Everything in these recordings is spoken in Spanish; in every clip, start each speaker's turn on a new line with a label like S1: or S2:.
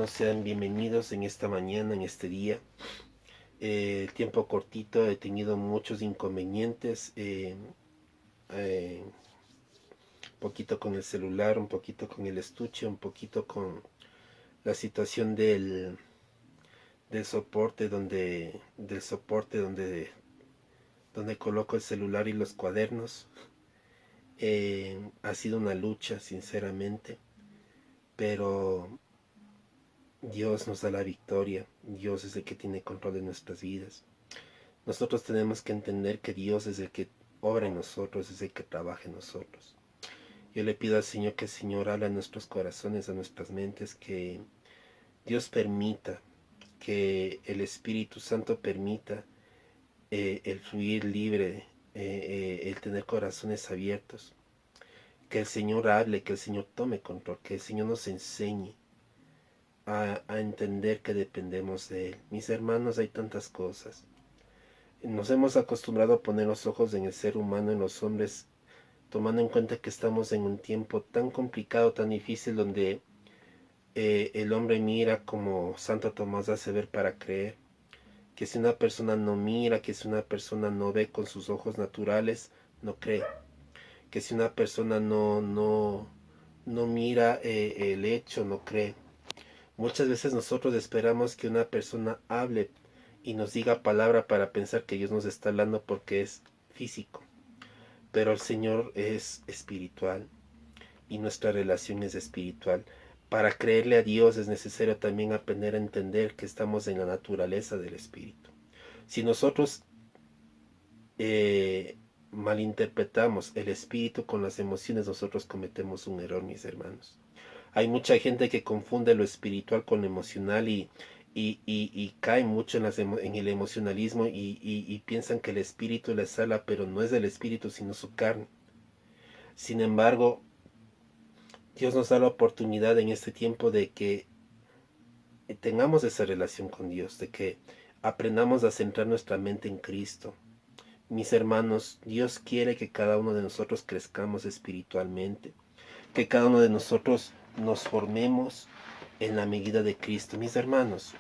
S1: hermanos, sean bienvenidos en esta mañana, en este día. El tiempo cortito, he tenido muchos inconvenientes, un poquito con el celular, un poquito con el estuche, un poquito con la situación del soporte donde coloco el celular y los cuadernos. Ha sido una lucha, sinceramente, pero Dios nos da la victoria. Dios es el que tiene control de nuestras vidas. Nosotros tenemos que entender que Dios es el que obra en nosotros, es el que trabaja en nosotros. Yo le pido al Señor que el Señor hable a nuestros corazones, a nuestras mentes, que Dios permita, que el Espíritu Santo permita el fluir libre, el tener corazones abiertos. Que el Señor hable, que el Señor tome control, que el Señor nos enseñe a entender que dependemos de Él. Mis hermanos, hay tantas cosas. Nos hemos acostumbrado a poner los ojos en el ser humano, en los hombres, tomando en cuenta que estamos en un tiempo tan complicado, tan difícil, donde el hombre mira, como Santo Tomás hace ver para creer, que si una persona no mira, que si una persona no ve con sus ojos naturales, no cree, que si una persona no mira el hecho, no cree. Muchas veces nosotros esperamos que una persona hable y nos diga palabra para pensar que Dios nos está hablando porque es físico. Pero el Señor es espiritual y nuestra relación es espiritual. Para creerle a Dios es necesario también aprender a entender que estamos en la naturaleza del Espíritu. Si nosotros malinterpretamos el Espíritu con las emociones, nosotros cometemos un error, mis hermanos. Hay mucha gente que confunde lo espiritual con lo emocional y cae mucho en el emocionalismo y piensan que el espíritu les habla, pero no es del espíritu, sino su carne. Sin embargo, Dios nos da la oportunidad en este tiempo de que tengamos esa relación con Dios, de que aprendamos a centrar nuestra mente en Cristo. Mis hermanos, Dios quiere que cada uno de nosotros crezcamos espiritualmente, que cada uno de nosotros nos formemos en la medida de Cristo. Mis hermanos,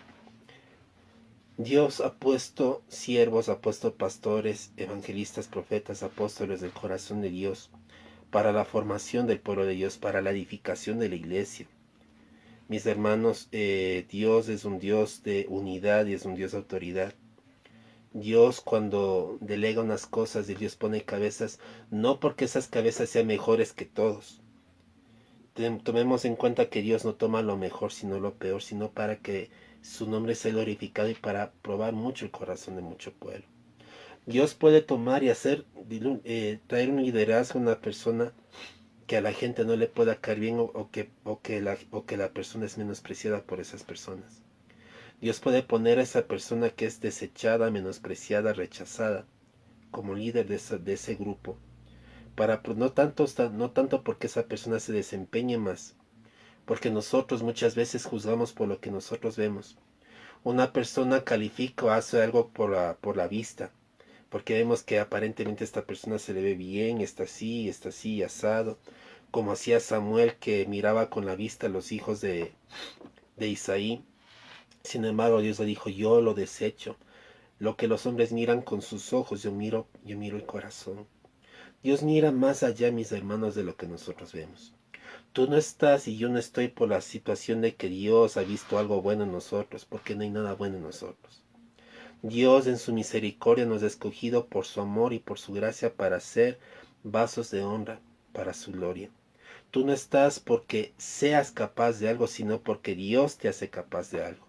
S1: Dios ha puesto siervos, ha puesto pastores, evangelistas, profetas, apóstoles del corazón de Dios para la formación del pueblo de Dios, para la edificación de la iglesia. Mis hermanos, Dios es un Dios de unidad y es un Dios de autoridad. Dios, cuando delega unas cosas y Dios pone cabezas, no porque esas cabezas sean mejores que todos. Tomemos en cuenta que Dios no toma lo mejor sino lo peor, sino para que su nombre sea glorificado y para probar mucho el corazón de mucho pueblo. Dios puede tomar y traer un liderazgo a una persona que a la gente no le pueda caer bien o que la persona es menospreciada por esas personas. Dios puede poner a esa persona que es desechada, menospreciada, rechazada como líder de ese grupo, para no tanto porque esa persona se desempeñe más, porque nosotros muchas veces juzgamos por lo que nosotros vemos. Una persona califica o hace algo por la vista, porque vemos que aparentemente esta persona se le ve bien, está así, asado, como hacía Samuel, que miraba con la vista a los hijos de Isaí. Sin embargo, Dios le dijo, yo lo desecho. Lo que los hombres miran con sus ojos, yo miro el corazón. Dios mira más allá, mis hermanos, de lo que nosotros vemos. Tú no estás y yo no estoy por la situación de que Dios ha visto algo bueno en nosotros, porque no hay nada bueno en nosotros. Dios en su misericordia nos ha escogido por su amor y por su gracia para ser vasos de honra para su gloria. Tú no estás porque seas capaz de algo, sino porque Dios te hace capaz de algo.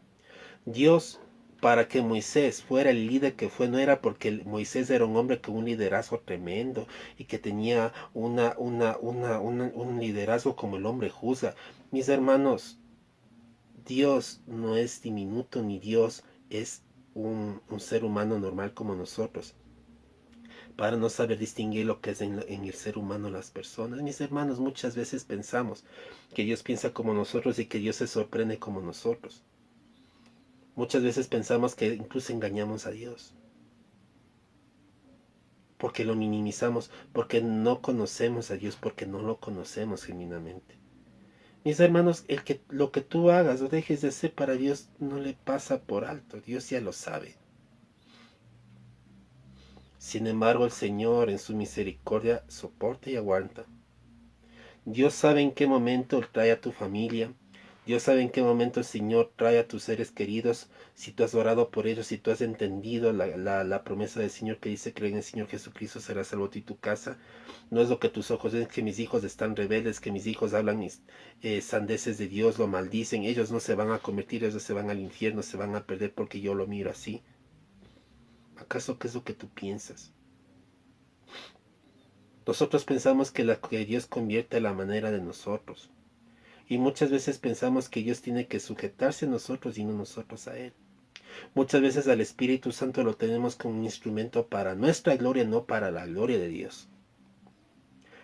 S1: Dios, para que Moisés fuera el líder que fue, no era porque Moisés era un hombre con un liderazgo tremendo y que tenía un liderazgo como el hombre juzga. Mis hermanos, Dios no es diminuto ni Dios es un ser humano normal como nosotros. Para no saber distinguir lo que es en el ser humano las personas. Mis hermanos, muchas veces pensamos que Dios piensa como nosotros y que Dios se sorprende como nosotros. Muchas veces pensamos que incluso engañamos a Dios, porque lo minimizamos, porque no conocemos a Dios, porque no lo conocemos genuinamente. Mis hermanos, lo que tú hagas o dejes de hacer para Dios no le pasa por alto. Dios ya lo sabe. Sin embargo, el Señor en su misericordia soporta y aguanta. Dios sabe en qué momento Él trae a tu familia. Dios sabe en qué momento el Señor trae a tus seres queridos. Si tú has orado por ellos, si tú has entendido la promesa del Señor que dice: cree en el Señor Jesucristo, será salvo tú y tu casa. No es lo que tus ojos ven, que mis hijos están rebeldes, que mis hijos hablan sandeces de Dios, lo maldicen. Ellos no se van a convertir, ellos se van al infierno, se van a perder porque yo lo miro así. ¿Acaso qué es lo que tú piensas? Nosotros pensamos que Dios convierte a la manera de nosotros. Y muchas veces pensamos que Dios tiene que sujetarse a nosotros y no nosotros a Él. Muchas veces al Espíritu Santo lo tenemos como un instrumento para nuestra gloria, no para la gloria de Dios.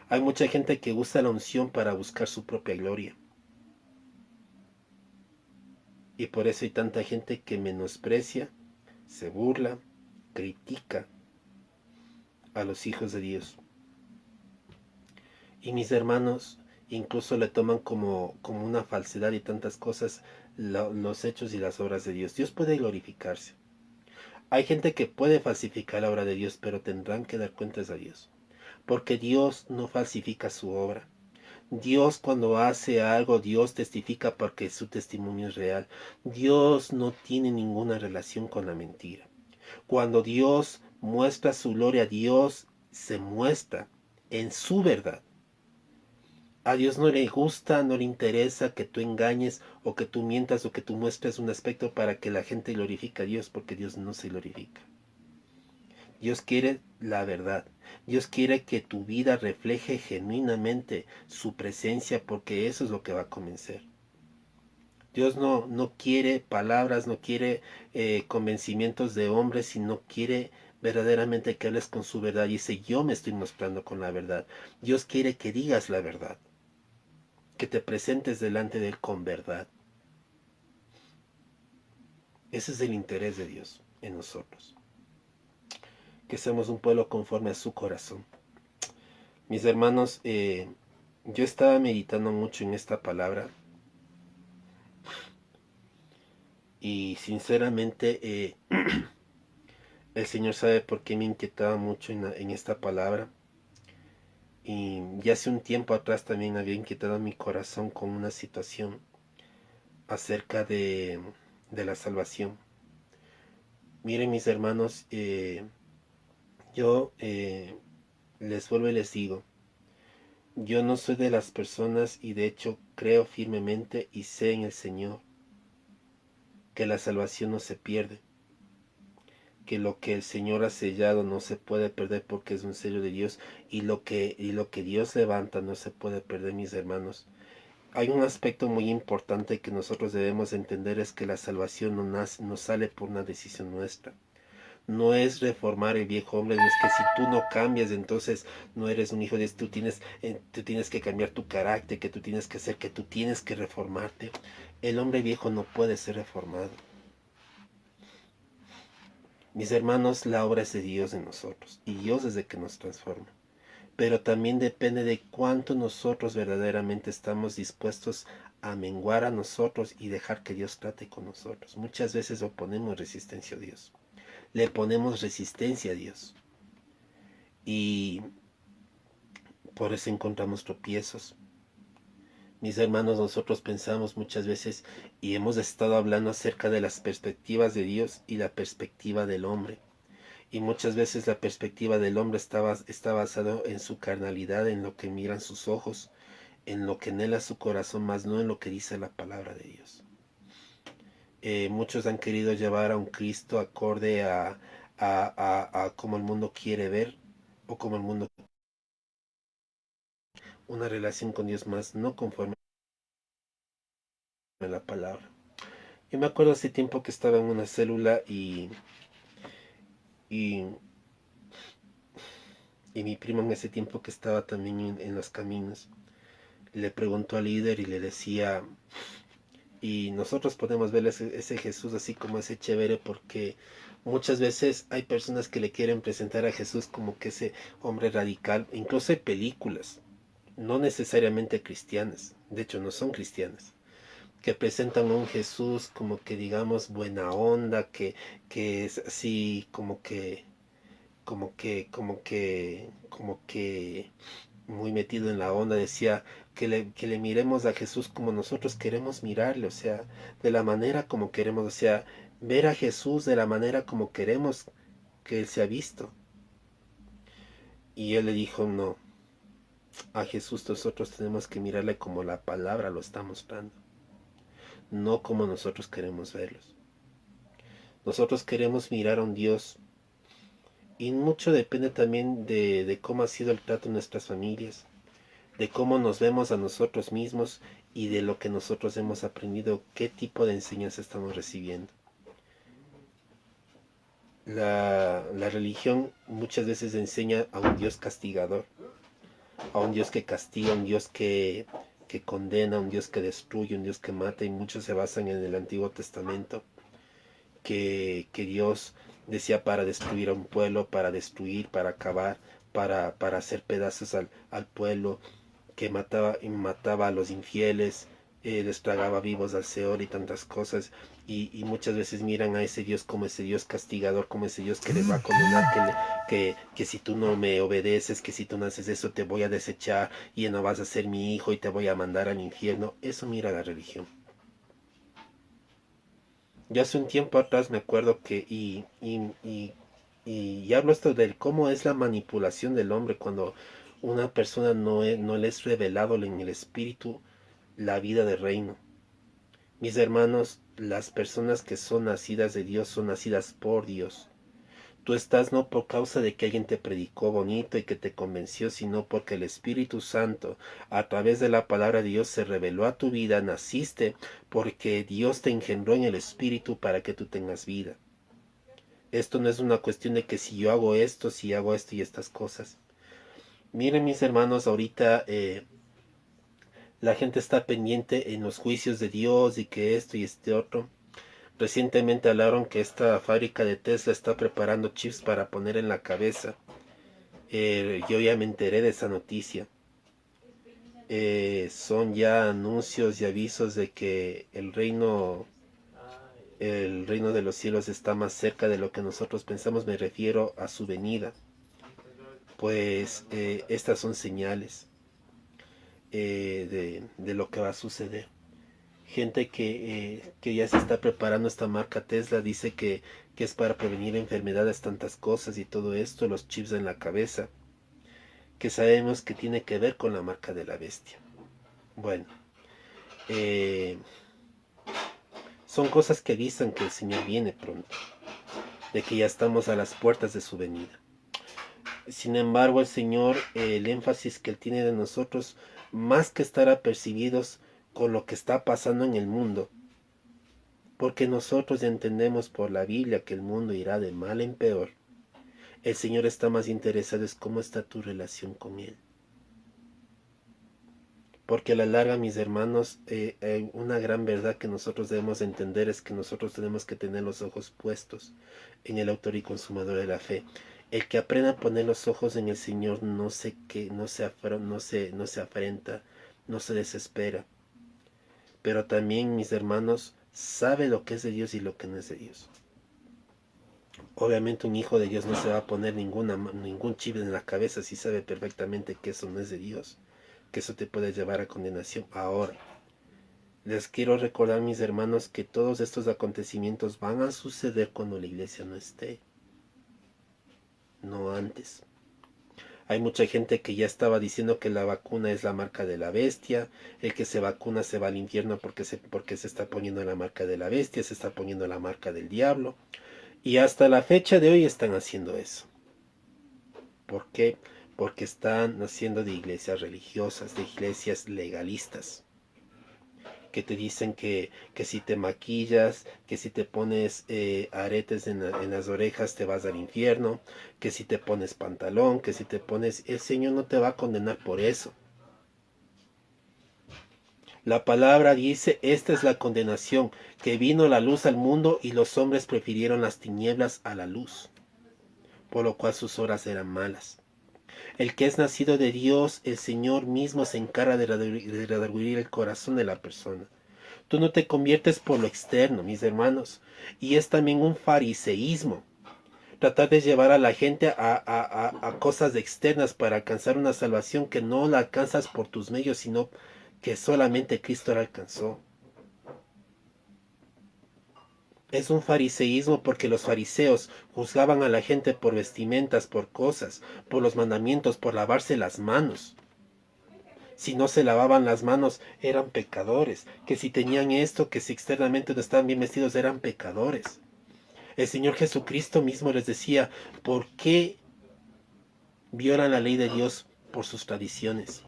S1: Hay mucha gente que usa la unción para buscar su propia gloria. Y por eso hay tanta gente que menosprecia, se burla, critica a los hijos de Dios. Y mis hermanos incluso le toman como una falsedad y tantas cosas los hechos y las obras de Dios. Dios puede glorificarse. Hay gente que puede falsificar la obra de Dios, pero tendrán que dar cuentas a Dios. Porque Dios no falsifica su obra. Dios cuando hace algo, Dios testifica porque su testimonio es real. Dios no tiene ninguna relación con la mentira. Cuando Dios muestra su gloria, Dios se muestra en su verdad. A Dios no le gusta, no le interesa que tú engañes o que tú mientas o que tú muestres un aspecto para que la gente glorifique a Dios, porque Dios no se glorifica. Dios quiere la verdad. Dios quiere que tu vida refleje genuinamente su presencia, porque eso es lo que va a convencer. Dios no quiere palabras, no quiere convencimientos de hombres, sino quiere verdaderamente que hables con su verdad. Y dice: yo me estoy mostrando con la verdad. Dios quiere que digas la verdad, que te presentes delante de Él con verdad. Ese es el interés de Dios en nosotros. Que seamos un pueblo conforme a su corazón. Mis hermanos, yo estaba meditando mucho en esta palabra y sinceramente el Señor sabe por qué me inquietaba mucho en esta palabra. Y ya hace un tiempo atrás también había inquietado mi corazón con una situación acerca de la salvación. Miren, mis hermanos, yo les vuelvo y les digo: yo no soy de las personas, y de hecho creo firmemente y sé en el Señor que la salvación no se pierde, que lo que el Señor ha sellado no se puede perder porque es un sello de Dios, y lo que Dios levanta no se puede perder, mis hermanos. Hay un aspecto muy importante que nosotros debemos entender: es que la salvación no sale por una decisión nuestra. No es reformar el viejo hombre, no es que si tú no cambias, entonces no eres un hijo de Dios. Tú tienes que cambiar tu carácter, que tú tienes que hacer, que tú tienes que reformarte. El hombre viejo no puede ser reformado. Mis hermanos, la obra es de Dios en nosotros, y Dios es el que nos transforma. Pero también depende de cuánto nosotros verdaderamente estamos dispuestos a menguar a nosotros y dejar que Dios trate con nosotros. Muchas veces oponemos resistencia a Dios. Le ponemos resistencia a Dios. Y por eso encontramos tropiezos. Mis hermanos, nosotros pensamos muchas veces y hemos estado hablando acerca de las perspectivas de Dios y la perspectiva del hombre. Y muchas veces la perspectiva del hombre está basado en su carnalidad, en lo que miran sus ojos, en lo que anhela su corazón, más no en lo que dice la palabra de Dios. Muchos han querido llevar a un Cristo acorde a como el mundo quiere ver, o como el mundo, una relación con Dios más no conforme a la palabra. Yo me acuerdo hace tiempo que estaba en una célula y, y mi primo, en ese tiempo que estaba también en los caminos, le preguntó al líder y le decía: y nosotros podemos ver ese Jesús así como ese chévere, porque muchas veces hay personas que le quieren presentar a Jesús como que ese hombre radical. Incluso hay películas no necesariamente cristianas, de hecho no son cristianas, que presentan a un Jesús como que digamos buena onda, que es así como que muy metido en la onda, decía que le miremos a Jesús como nosotros queremos mirarle, o sea, de la manera como queremos, o sea, ver a Jesús de la manera como queremos que Él sea visto. Y Él le dijo, no, a Jesús nosotros tenemos que mirarle como la palabra lo está mostrando, no como nosotros queremos verlos. Nosotros queremos mirar a un Dios y mucho depende también de cómo ha sido el trato en nuestras familias, de cómo nos vemos a nosotros mismos y de lo que nosotros hemos aprendido, qué tipo de enseñanza estamos recibiendo. La religión muchas veces enseña a un Dios castigador, a un Dios que castiga, a un Dios que condena, a un Dios que destruye, un Dios que mata, y muchos se basan en el Antiguo Testamento, que Dios decía para destruir a un pueblo, para destruir, para acabar, para hacer pedazos al pueblo, que mataba a los infieles, les tragaba vivos al Seol y tantas cosas. Y muchas veces miran a ese Dios como ese Dios castigador, como ese Dios que les va a condenar, que si tú no me obedeces, que si tú no haces eso te voy a desechar y ya no vas a ser mi hijo y te voy a mandar al infierno. Eso mira la religión. Yo hace un tiempo atrás me acuerdo que, y hablo esto del cómo es la manipulación del hombre cuando una persona no le es revelado en el espíritu la vida del reino. Mis hermanos, las personas que son nacidas de Dios son nacidas por Dios. Tú estás no por causa de que alguien te predicó bonito y que te convenció, sino porque el Espíritu Santo, a través de la palabra de Dios, se reveló a tu vida. Naciste porque Dios te engendró en el Espíritu para que tú tengas vida. Esto no es una cuestión de que si yo hago esto, si hago esto y estas cosas. Miren mis hermanos, ahorita la gente está pendiente en los juicios de Dios y que esto y este otro. Recientemente hablaron que esta fábrica de Tesla está preparando chips para poner en la cabeza. Yo ya me enteré de esa noticia. Son ya anuncios y avisos de que el reino de los cielos está más cerca de lo que nosotros pensamos. Me refiero a su venida. Pues estas son señales de lo que va a suceder. Gente que ya se está preparando esta marca Tesla dice que es para prevenir enfermedades, tantas cosas y todo esto, los chips en la cabeza, que sabemos que tiene que ver con la marca de la bestia. Bueno, son cosas que avisan que el Señor viene pronto, de que ya estamos a las puertas de su venida. Sin embargo, el Señor, el énfasis que Él tiene de nosotros, más que estar apercibidos con lo que está pasando en el mundo, porque nosotros entendemos por la Biblia que el mundo irá de mal en peor. El Señor está más interesado en cómo está tu relación con Él. Porque a la larga, mis hermanos, una gran verdad que nosotros debemos entender es que nosotros tenemos que tener los ojos puestos en el autor y consumador de la fe. El que aprenda a poner los ojos en el Señor no se afrenta, no se desespera. Pero también, mis hermanos, sabe lo que es de Dios y lo que no es de Dios. Obviamente un hijo de Dios no se va a poner ningún chip en la cabeza si sabe perfectamente que eso no es de Dios, que eso te puede llevar a condenación. Ahora, les quiero recordar, mis hermanos, que todos estos acontecimientos van a suceder cuando la iglesia no esté, no antes. Hay mucha gente que ya estaba diciendo que la vacuna es la marca de la bestia, el que se vacuna se va al infierno porque se está poniendo la marca de la bestia, se está poniendo la marca del diablo. Y hasta la fecha de hoy están haciendo eso. ¿Por qué? Porque están haciendo de iglesias religiosas, de iglesias legalistas, que te dicen que si te maquillas, que si te pones aretes en las orejas te vas al infierno, que si te pones pantalón, que si te pones... El Señor no te va a condenar por eso. La palabra dice, esta es la condenación, que vino la luz al mundo y los hombres prefirieron las tinieblas a la luz, por lo cual sus obras eran malas. El que es nacido de Dios, el Señor mismo se encarga de redarguir el corazón de la persona. Tú no te conviertes por lo externo, mis hermanos. Y es también un fariseísmo. Tratar de llevar a la gente a cosas externas para alcanzar una salvación que no la alcanzas por tus medios, sino que solamente Cristo la alcanzó. Es un fariseísmo porque los fariseos juzgaban a la gente por vestimentas, por cosas, por los mandamientos, por lavarse las manos. Si no se lavaban las manos eran pecadores, que si tenían esto, que si externamente no estaban bien vestidos eran pecadores. El Señor Jesucristo mismo les decía, ¿por qué violan la ley de Dios por sus tradiciones?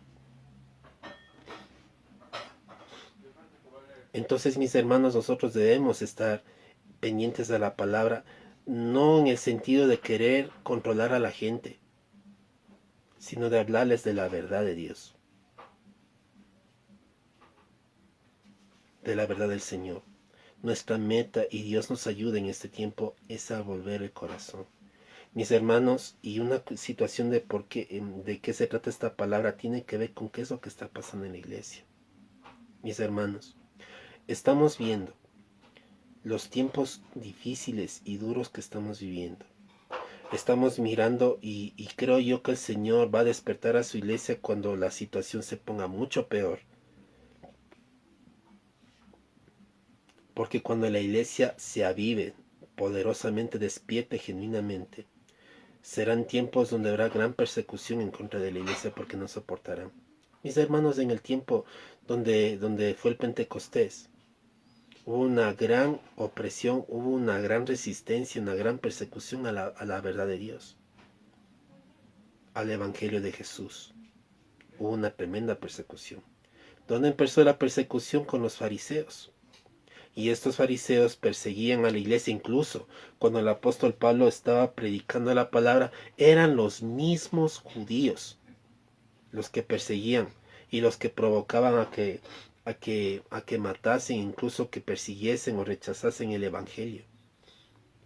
S1: Entonces, mis hermanos, nosotros debemos estar pendientes de la palabra, no en el sentido de querer controlar a la gente, sino de hablarles de la verdad de Dios, de la verdad del Señor. Nuestra meta, y Dios nos ayude en este tiempo, es a volver el corazón. Mis hermanos, y una situación de por qué, de qué se trata esta palabra, tiene que ver con qué es lo que está pasando en la iglesia. Mis hermanos, estamos viendo los tiempos difíciles y duros que estamos viviendo. Estamos mirando y creo yo que el Señor va a despertar a su iglesia cuando la situación se ponga mucho peor. Porque cuando la iglesia se avive, poderosamente despierte genuinamente, serán tiempos donde habrá gran persecución en contra de la iglesia porque no soportarán. Mis hermanos, en el tiempo donde fue el Pentecostés, hubo una gran opresión, hubo una gran resistencia, una gran persecución a la verdad de Dios, al Evangelio de Jesús. Hubo una tremenda persecución. ¿Dónde empezó la persecución? Con los fariseos. Y estos fariseos perseguían a la iglesia, incluso cuando el apóstol Pablo estaba predicando la palabra, eran los mismos judíos los que perseguían y los que provocaban a que matasen, incluso que persiguiesen o rechazasen el evangelio.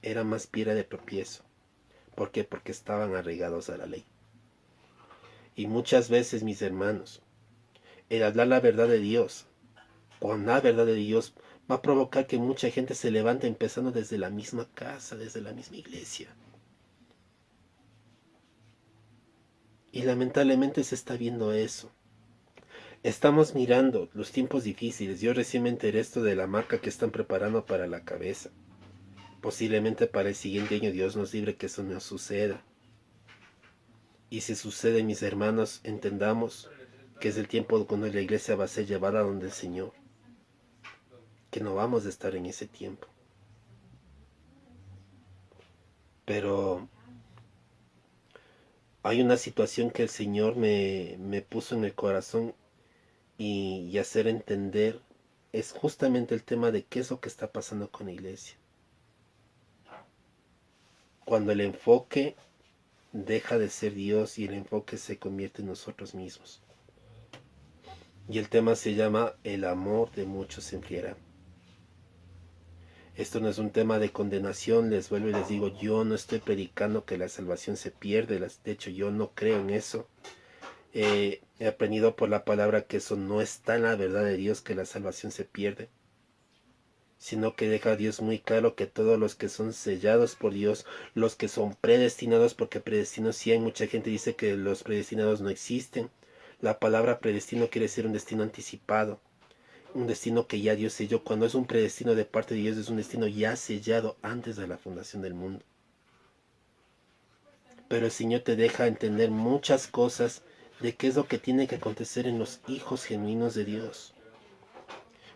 S1: Era más piedra de tropiezo. ¿Por qué? Porque estaban arraigados a la ley. Y muchas veces, mis hermanos, el hablar la verdad de Dios, con la verdad de Dios, va a provocar que mucha gente se levante empezando desde la misma casa, desde la misma iglesia. Y lamentablemente se está viendo eso. Estamos mirando los tiempos difíciles. Yo recién me enteré esto de la marca que están preparando para la cabeza. Posiblemente para el siguiente año, Dios nos libre que eso no suceda. Y si sucede, mis hermanos, entendamos que es el tiempo cuando la iglesia va a ser llevada donde el Señor. Que no vamos a estar en ese tiempo. Pero hay una situación que el Señor me puso en el corazón y hacer entender. Es justamente el tema de qué es lo que está pasando con la iglesia. Cuando el enfoque deja de ser Dios y el enfoque se convierte en nosotros mismos. Y el tema se llama el amor de muchos se enfriará. Esto no es un tema de condenación, les vuelvo y les digo, yo no estoy predicando que la salvación se pierde, de hecho yo no creo en eso. He aprendido por la palabra que eso no está en la verdad de Dios, que la salvación se pierde, sino que deja a Dios muy claro que todos los que son sellados por Dios, los que son predestinados, porque predestinos sí hay mucha gente dice que los predestinados no existen. La palabra predestino quiere decir un destino anticipado, un destino que ya Dios selló. Cuando es un predestino de parte de Dios, es un destino ya sellado antes de la fundación del mundo. Pero el Señor te deja entender muchas cosas de qué es lo que tiene que acontecer en los hijos genuinos de Dios.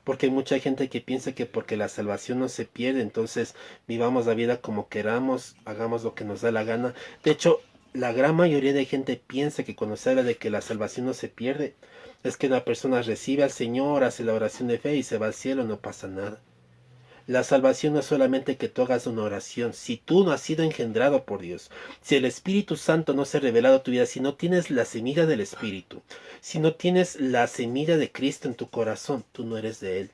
S1: Porque hay mucha gente que piensa que porque la salvación no se pierde, entonces vivamos la vida como queramos, hagamos lo que nos da la gana. De hecho, la gran mayoría de gente piensa que cuando se habla de que la salvación no se pierde, es que una persona recibe al Señor, hace la oración de fe y se va al cielo, no pasa nada. La salvación no es solamente que tú hagas una oración. Si tú no has sido engendrado por Dios, si el Espíritu Santo no se ha revelado a tu vida, si no tienes la semilla del Espíritu, si no tienes la semilla de Cristo en tu corazón, tú no eres de Él.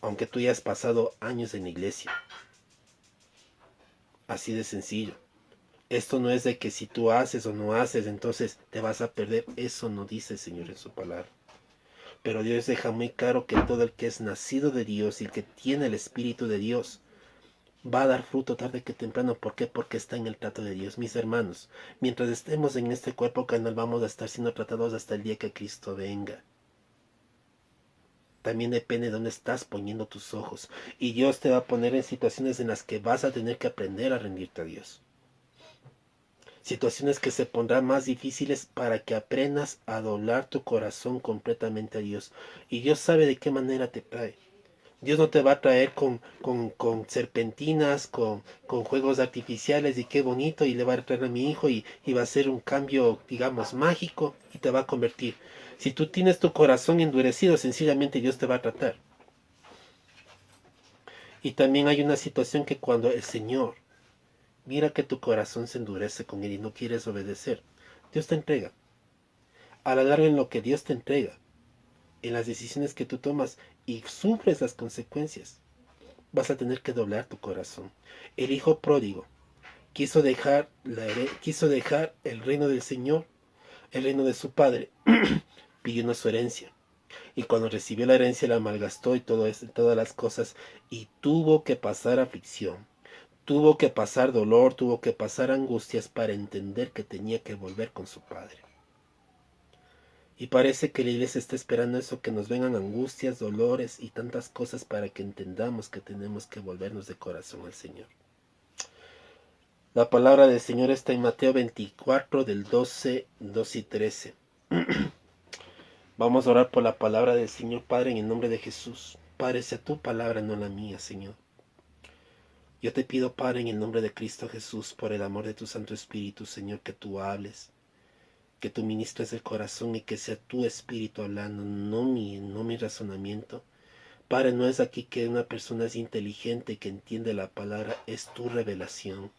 S1: Aunque tú hayas pasado años en la iglesia. Así de sencillo. Esto no es de que si tú haces o no haces, entonces te vas a perder. Eso no dice el Señor en su palabra. Pero Dios deja muy claro que todo el que es nacido de Dios y el que tiene el Espíritu de Dios va a dar fruto tarde que temprano. ¿Por qué? Porque está en el trato de Dios. Mis hermanos, mientras estemos en este cuerpo carnal vamos a estar siendo tratados hasta el día que Cristo venga. También depende de dónde estás poniendo tus ojos. Y Dios te va a poner en situaciones en las que vas a tener que aprender a rendirte a Dios. Situaciones que se pondrán más difíciles para que aprendas a doblar tu corazón completamente a Dios. Y Dios sabe de qué manera te trae. Dios no te va a traer con serpentinas, con juegos artificiales y qué bonito, y le va a traer a mi hijo y va a ser un cambio, digamos, mágico y te va a convertir. Si tú tienes tu corazón endurecido, sencillamente Dios te va a tratar. Y también hay una situación que cuando el Señor mira que tu corazón se endurece con Él y no quieres obedecer, Dios te entrega. A la larga en lo que Dios te entrega, en las decisiones que tú tomas y sufres las consecuencias, vas a tener que doblar tu corazón. El hijo pródigo quiso dejar el reino del Señor, el reino de su padre, pidió su herencia. Y cuando recibió la herencia la malgastó y todas las cosas, y tuvo que pasar aflicción, tuvo que pasar dolor, tuvo que pasar angustias para entender que tenía que volver con su padre. Y parece que la iglesia está esperando eso, que nos vengan angustias, dolores y tantas cosas para que entendamos que tenemos que volvernos de corazón al Señor. La palabra del Señor está en Mateo 24 del 12 y 13. Vamos a orar por la palabra del Señor. Padre, en el nombre de Jesús. Padre, sea tu palabra, no la mía, Señor. Yo te pido, Padre, en el nombre de Cristo Jesús, por el amor de tu Santo Espíritu, Señor, que tú hables, que tú ministres el corazón y que sea tu Espíritu hablando, no mi razonamiento. Padre, no es aquí que una persona es inteligente, que entiende la palabra, es tu revelación,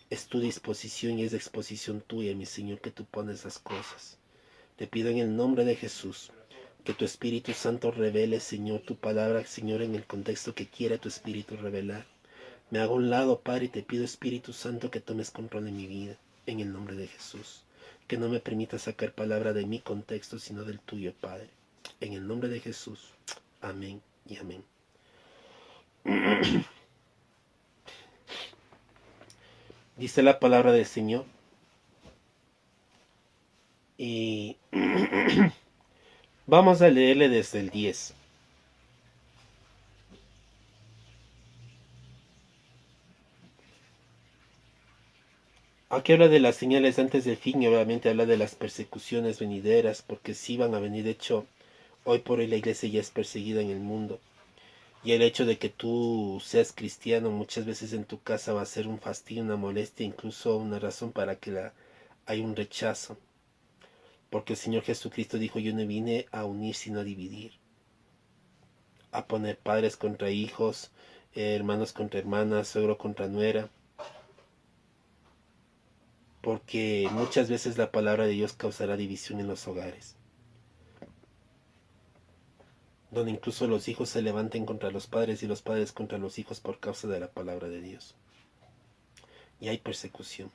S1: es tu disposición y es exposición tuya, mi Señor, que tú pones las cosas. Te pido en el nombre de Jesús que tu Espíritu Santo revele, Señor, tu palabra, Señor, en el contexto que quiera tu Espíritu revelar. Me hago a un lado, Padre, y te pido, Espíritu Santo, que tomes control de mi vida, en el nombre de Jesús. Que no me permita sacar palabra de mi contexto, sino del tuyo, Padre. En el nombre de Jesús. Amén y amén. Dice la palabra del Señor. Y vamos a leerle desde el 10. Aquí habla de las señales antes del fin y obviamente habla de las persecuciones venideras, porque sí van a venir. De hecho, hoy por hoy la iglesia ya es perseguida en el mundo. Y el hecho de que tú seas cristiano muchas veces en tu casa va a ser un fastidio, una molestia, incluso una razón para que hay un rechazo. Porque el Señor Jesucristo dijo, yo no vine a unir sino a dividir. A poner padres contra hijos, hermanos contra hermanas, suegro contra nuera. Porque muchas veces la palabra de Dios causará división en los hogares. Donde incluso los hijos se levanten contra los padres y los padres contra los hijos por causa de la palabra de Dios. Y hay persecución.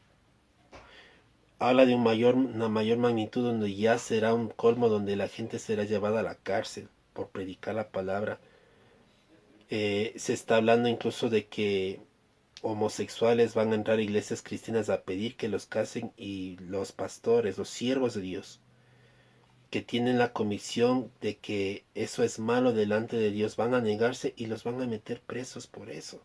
S1: Habla de una mayor magnitud donde ya será un colmo, donde la gente será llevada a la cárcel por predicar la palabra. Se está hablando incluso de que homosexuales van a entrar a iglesias cristianas a pedir que los casen, y los pastores, los siervos de Dios, que tienen la convicción de que eso es malo delante de Dios, van a negarse y los van a meter presos por eso.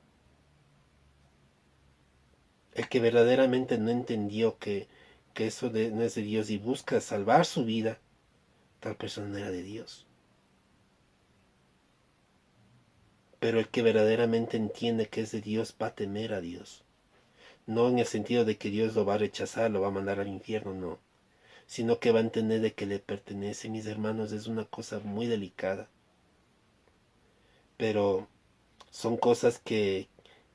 S1: El que verdaderamente no entendió que eso no es de Dios y busca salvar su vida, tal persona no era de Dios. Pero el que verdaderamente entiende que es de Dios va a temer a Dios. No en el sentido de que Dios lo va a rechazar, lo va a mandar al infierno, no. Sino que va a entender de que le pertenece. Mis hermanos, es una cosa muy delicada. Pero son cosas que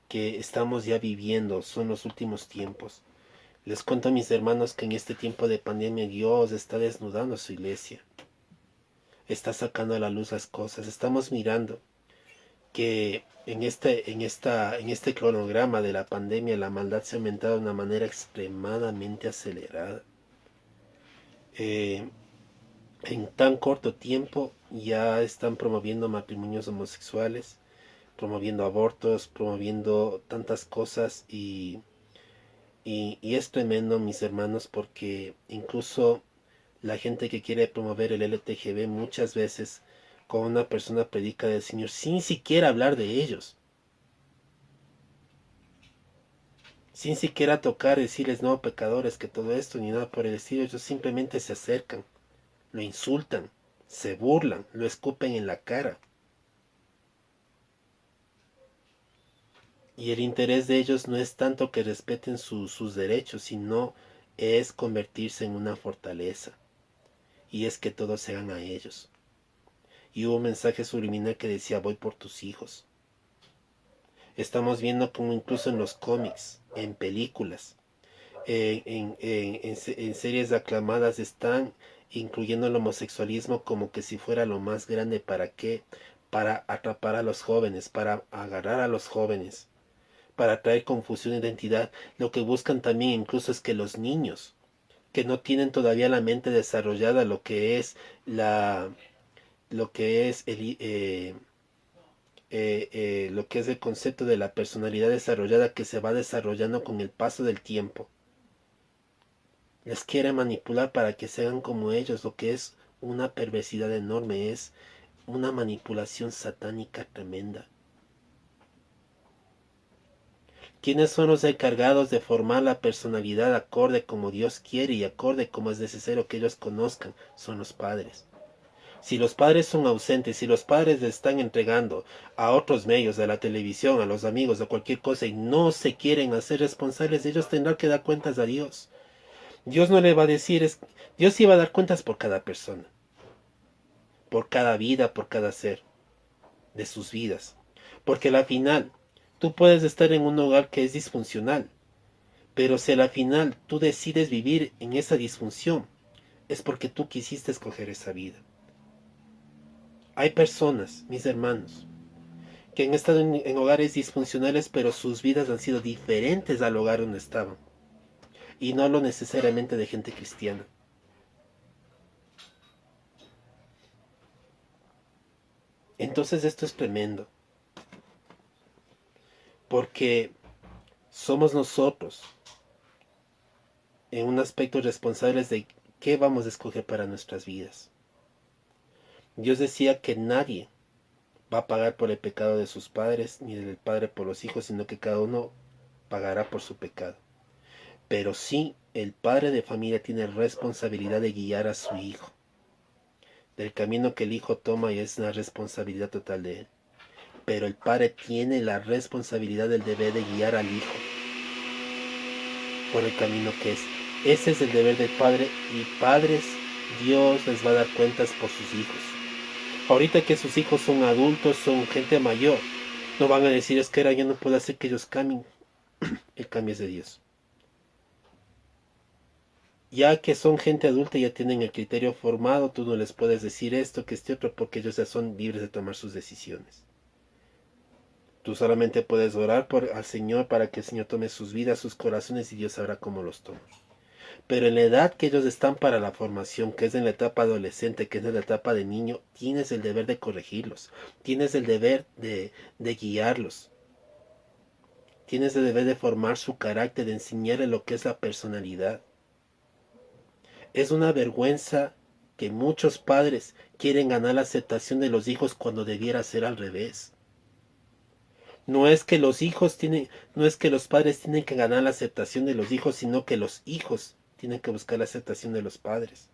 S1: estamos ya viviendo, son los últimos tiempos. Les cuento a mis hermanos que en este tiempo de pandemia Dios está desnudando a su iglesia. Está sacando a la luz las cosas. Estamos mirando que en este cronograma de la pandemia la maldad se ha aumentado de una manera extremadamente acelerada. En tan corto tiempo ya están promoviendo matrimonios homosexuales, promoviendo abortos, promoviendo tantas cosas y es tremendo, mis hermanos, porque incluso la gente que quiere promover el LTGB muchas veces con una persona predica del Señor sin siquiera hablar de ellos, sin siquiera tocar, decirles no pecadores, que todo esto ni nada por el estilo. Ellos simplemente se acercan, lo insultan, se burlan, lo escupen en la cara. Y el interés de ellos no es tanto que respeten sus derechos, sino es convertirse en una fortaleza. Y es que todos sean a ellos. Y hubo un mensaje subliminal que decía, voy por tus hijos. Estamos viendo como incluso en los cómics, en películas, en series aclamadas están incluyendo el homosexualismo como que si fuera lo más grande. ¿Para qué? Para atrapar a los jóvenes, para agarrar a los jóvenes, para traer confusión de identidad. Lo que buscan también incluso es que los niños que no tienen todavía la mente desarrollada, lo que es lo que es el concepto de la personalidad desarrollada, que se va desarrollando con el paso del tiempo, les quiere manipular para que sean como ellos, lo que es una perversidad enorme, es una manipulación satánica tremenda. ¿Quiénes son los encargados de formar la personalidad acorde como Dios quiere y acorde como es necesario que ellos conozcan? Son los padres. Si los padres son ausentes, si los padres le están entregando a otros medios, a la televisión, a los amigos, a cualquier cosa, y no se quieren hacer responsables, ellos tendrán que dar cuentas a Dios. Dios no le va a decir, Dios sí va a dar cuentas por cada persona, por cada vida, por cada ser de sus vidas. Porque al final, tú puedes estar en un hogar que es disfuncional, pero si a la final tú decides vivir en esa disfunción, es porque tú quisiste escoger esa vida. Hay personas, mis hermanos, que han estado en hogares disfuncionales, pero sus vidas han sido diferentes al hogar donde estaban. Y no lo necesariamente de gente cristiana. Entonces esto es tremendo. Porque somos nosotros, en un aspecto, responsables de qué vamos a escoger para nuestras vidas. Dios decía que nadie va a pagar por el pecado de sus padres, ni del padre por los hijos, sino que cada uno pagará por su pecado. Pero sí, el padre de familia tiene responsabilidad de guiar a su hijo. Del camino que el hijo toma, y es una responsabilidad total de él. Pero el padre tiene la responsabilidad del deber de guiar al hijo por el camino que es. Ese es el deber del padre, y padres, Dios les va a dar cuentas por sus hijos. Ahorita que sus hijos son adultos, son gente mayor, no van a decir, es que ahora yo no puedo hacer que ellos cambien. El cambio es de Dios. Ya que son gente adulta, ya tienen el criterio formado, tú no les puedes decir esto, que este otro, porque ellos ya son libres de tomar sus decisiones. Tú solamente puedes orar al Señor para que el Señor tome sus vidas, sus corazones, y Dios sabrá cómo los toma. Pero en la edad que ellos están para la formación, que es en la etapa adolescente, que es en la etapa de niño, tienes el deber de corregirlos, tienes el deber de guiarlos, tienes el deber de formar su carácter, de enseñarle lo que es la personalidad. Es una vergüenza que muchos padres quieren ganar la aceptación de los hijos cuando debiera ser al revés. No es que los padres tienen que ganar la aceptación de los hijos, sino que los hijos tienen que buscar la aceptación de los padres.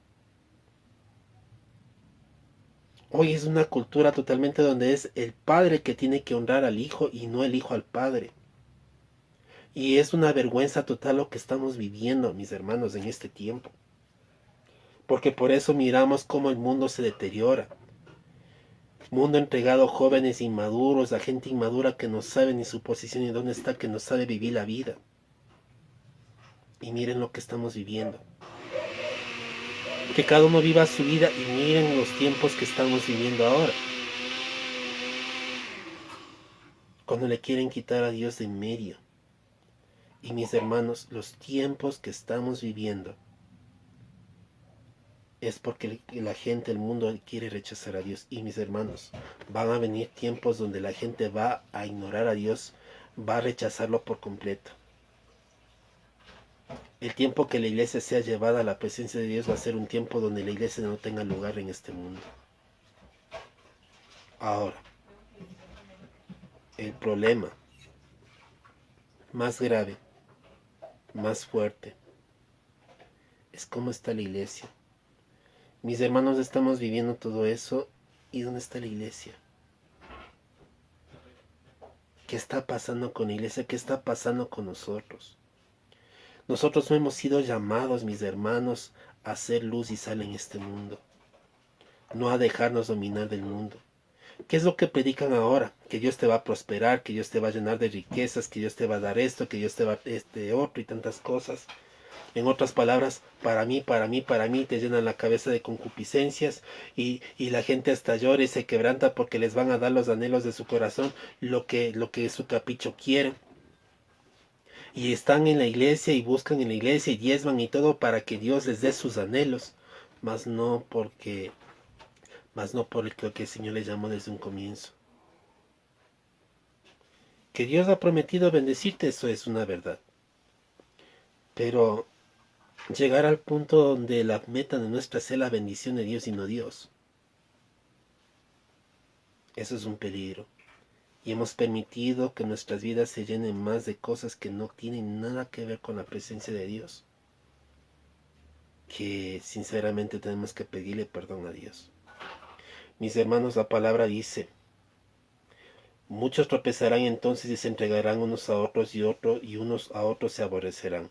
S1: Hoy es una cultura totalmente donde es el padre que tiene que honrar al hijo y no el hijo al padre. Y es una vergüenza total lo que estamos viviendo, mis hermanos, en este tiempo. Porque por eso miramos cómo el mundo se deteriora. Mundo entregado a jóvenes inmaduros, a gente inmadura que no sabe ni su posición ni dónde está, que no sabe vivir la vida. Y miren lo que estamos viviendo. Que cada uno viva su vida y miren los tiempos que estamos viviendo ahora. cuando le quieren quitar a Dios de en medio. Y mis hermanos, los tiempos que estamos viviendo es porque la gente, el mundo quiere rechazar a Dios. Y mis hermanos, van a venir tiempos donde la gente va a ignorar a Dios, va a rechazarlo por completo. El tiempo que la iglesia sea llevada a la presencia de Dios va a ser un tiempo donde la iglesia no tenga lugar en este mundo. Ahora, el problema más grave, más fuerte, es cómo está la iglesia. Mis hermanos, estamos viviendo todo eso. ¿Y dónde está la iglesia? ¿Qué está pasando con la iglesia? ¿Qué está pasando con nosotros? Nosotros no hemos sido llamados, mis hermanos, a ser luz y sal en este mundo. No a dejarnos dominar del mundo. ¿Qué es lo que predican ahora? Que Dios te va a prosperar, que Dios te va a llenar de riquezas, que Dios te va a dar esto, que Dios te va a otro y tantas cosas. En otras palabras, para mí, te llenan la cabeza de concupiscencias y la gente hasta llora y se quebranta porque les van a dar los anhelos de su corazón, lo que su capricho quiere. Y están en la iglesia y buscan en la iglesia y diezman y todo para que Dios les dé sus anhelos, mas no por lo que el Señor les llamó desde un comienzo. Que Dios ha prometido bendecirte, eso es una verdad. Pero llegar al punto donde la meta de nuestra sea la bendición de Dios y no Dios, eso es un peligro. Y hemos permitido que nuestras vidas se llenen más de cosas que no tienen nada que ver con la presencia de Dios. Que sinceramente tenemos que pedirle perdón a Dios. Mis hermanos, la palabra dice: muchos tropezarán entonces y se entregarán unos a otros y unos a otros se aborrecerán.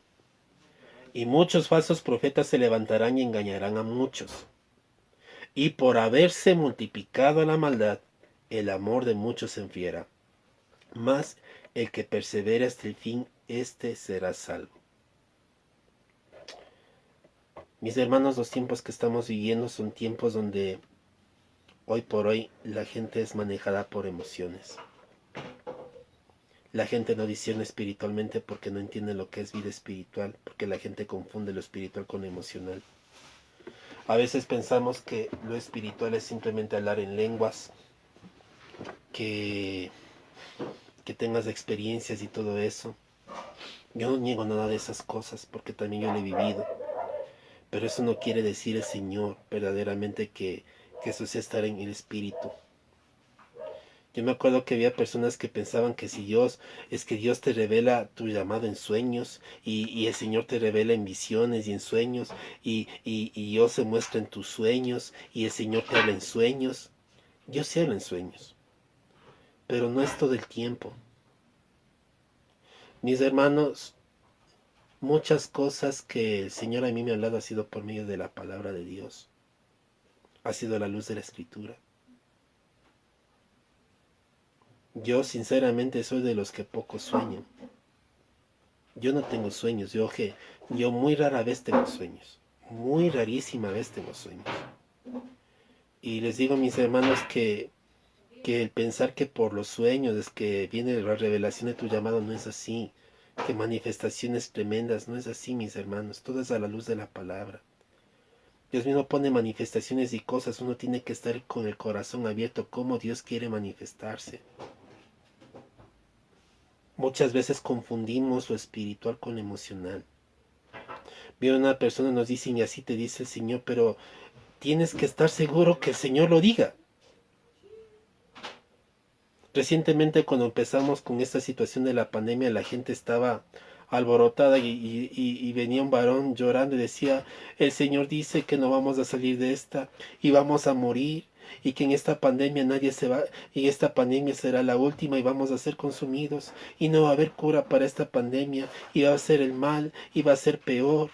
S1: Y muchos falsos profetas se levantarán y engañarán a muchos. Y por haberse multiplicado la maldad, el amor de muchos se enfriará. Mas el que persevera hasta el fin, éste será salvo. Mis hermanos, los tiempos que estamos viviendo son tiempos donde hoy por hoy la gente es manejada por emociones. La gente no discierne espiritualmente porque no entiende lo que es vida espiritual, porque la gente confunde lo espiritual con lo emocional. A veces pensamos que lo espiritual es simplemente hablar en lenguas, que tengas experiencias y todo eso. Yo no niego nada de esas cosas porque también yo lo he vivido. Pero eso no quiere decir el Señor verdaderamente que eso sea estar en el espíritu. Yo me acuerdo que había personas que pensaban que si Dios, es que Dios te revela tu llamado en sueños y el Señor te revela en visiones y en sueños y Dios se muestra en tus sueños y el Señor te habla en sueños. Dios sí habla en sueños, pero no es todo el tiempo. Mis hermanos, muchas cosas que el Señor a mí me ha hablado ha sido por medio de la palabra de Dios. Ha sido la luz de la Escritura. Yo sinceramente soy de los que poco sueñan. Yo no tengo sueños, yo muy rara vez tengo sueños. Muy rarísima vez tengo sueños. Y les digo a mis hermanos que el pensar que por los sueños es que viene la revelación de tu llamado no es así. Que manifestaciones tremendas, no es así, mis hermanos. Todo es a la luz de la palabra. Dios mismo pone manifestaciones y cosas. Uno tiene que estar con el corazón abierto como Dios quiere manifestarse. Muchas veces confundimos lo espiritual con lo emocional. Viene una persona y nos dice, y así te dice el Señor, pero tienes que estar seguro que el Señor lo diga. Recientemente, cuando empezamos con esta situación de la pandemia, la gente estaba alborotada y venía un varón llorando y decía: el Señor dice que no vamos a salir de esta y vamos a morir, y que en esta pandemia nadie se va, y esta pandemia será la última y vamos a ser consumidos y no va a haber cura para esta pandemia y va a ser el mal y va a ser peor.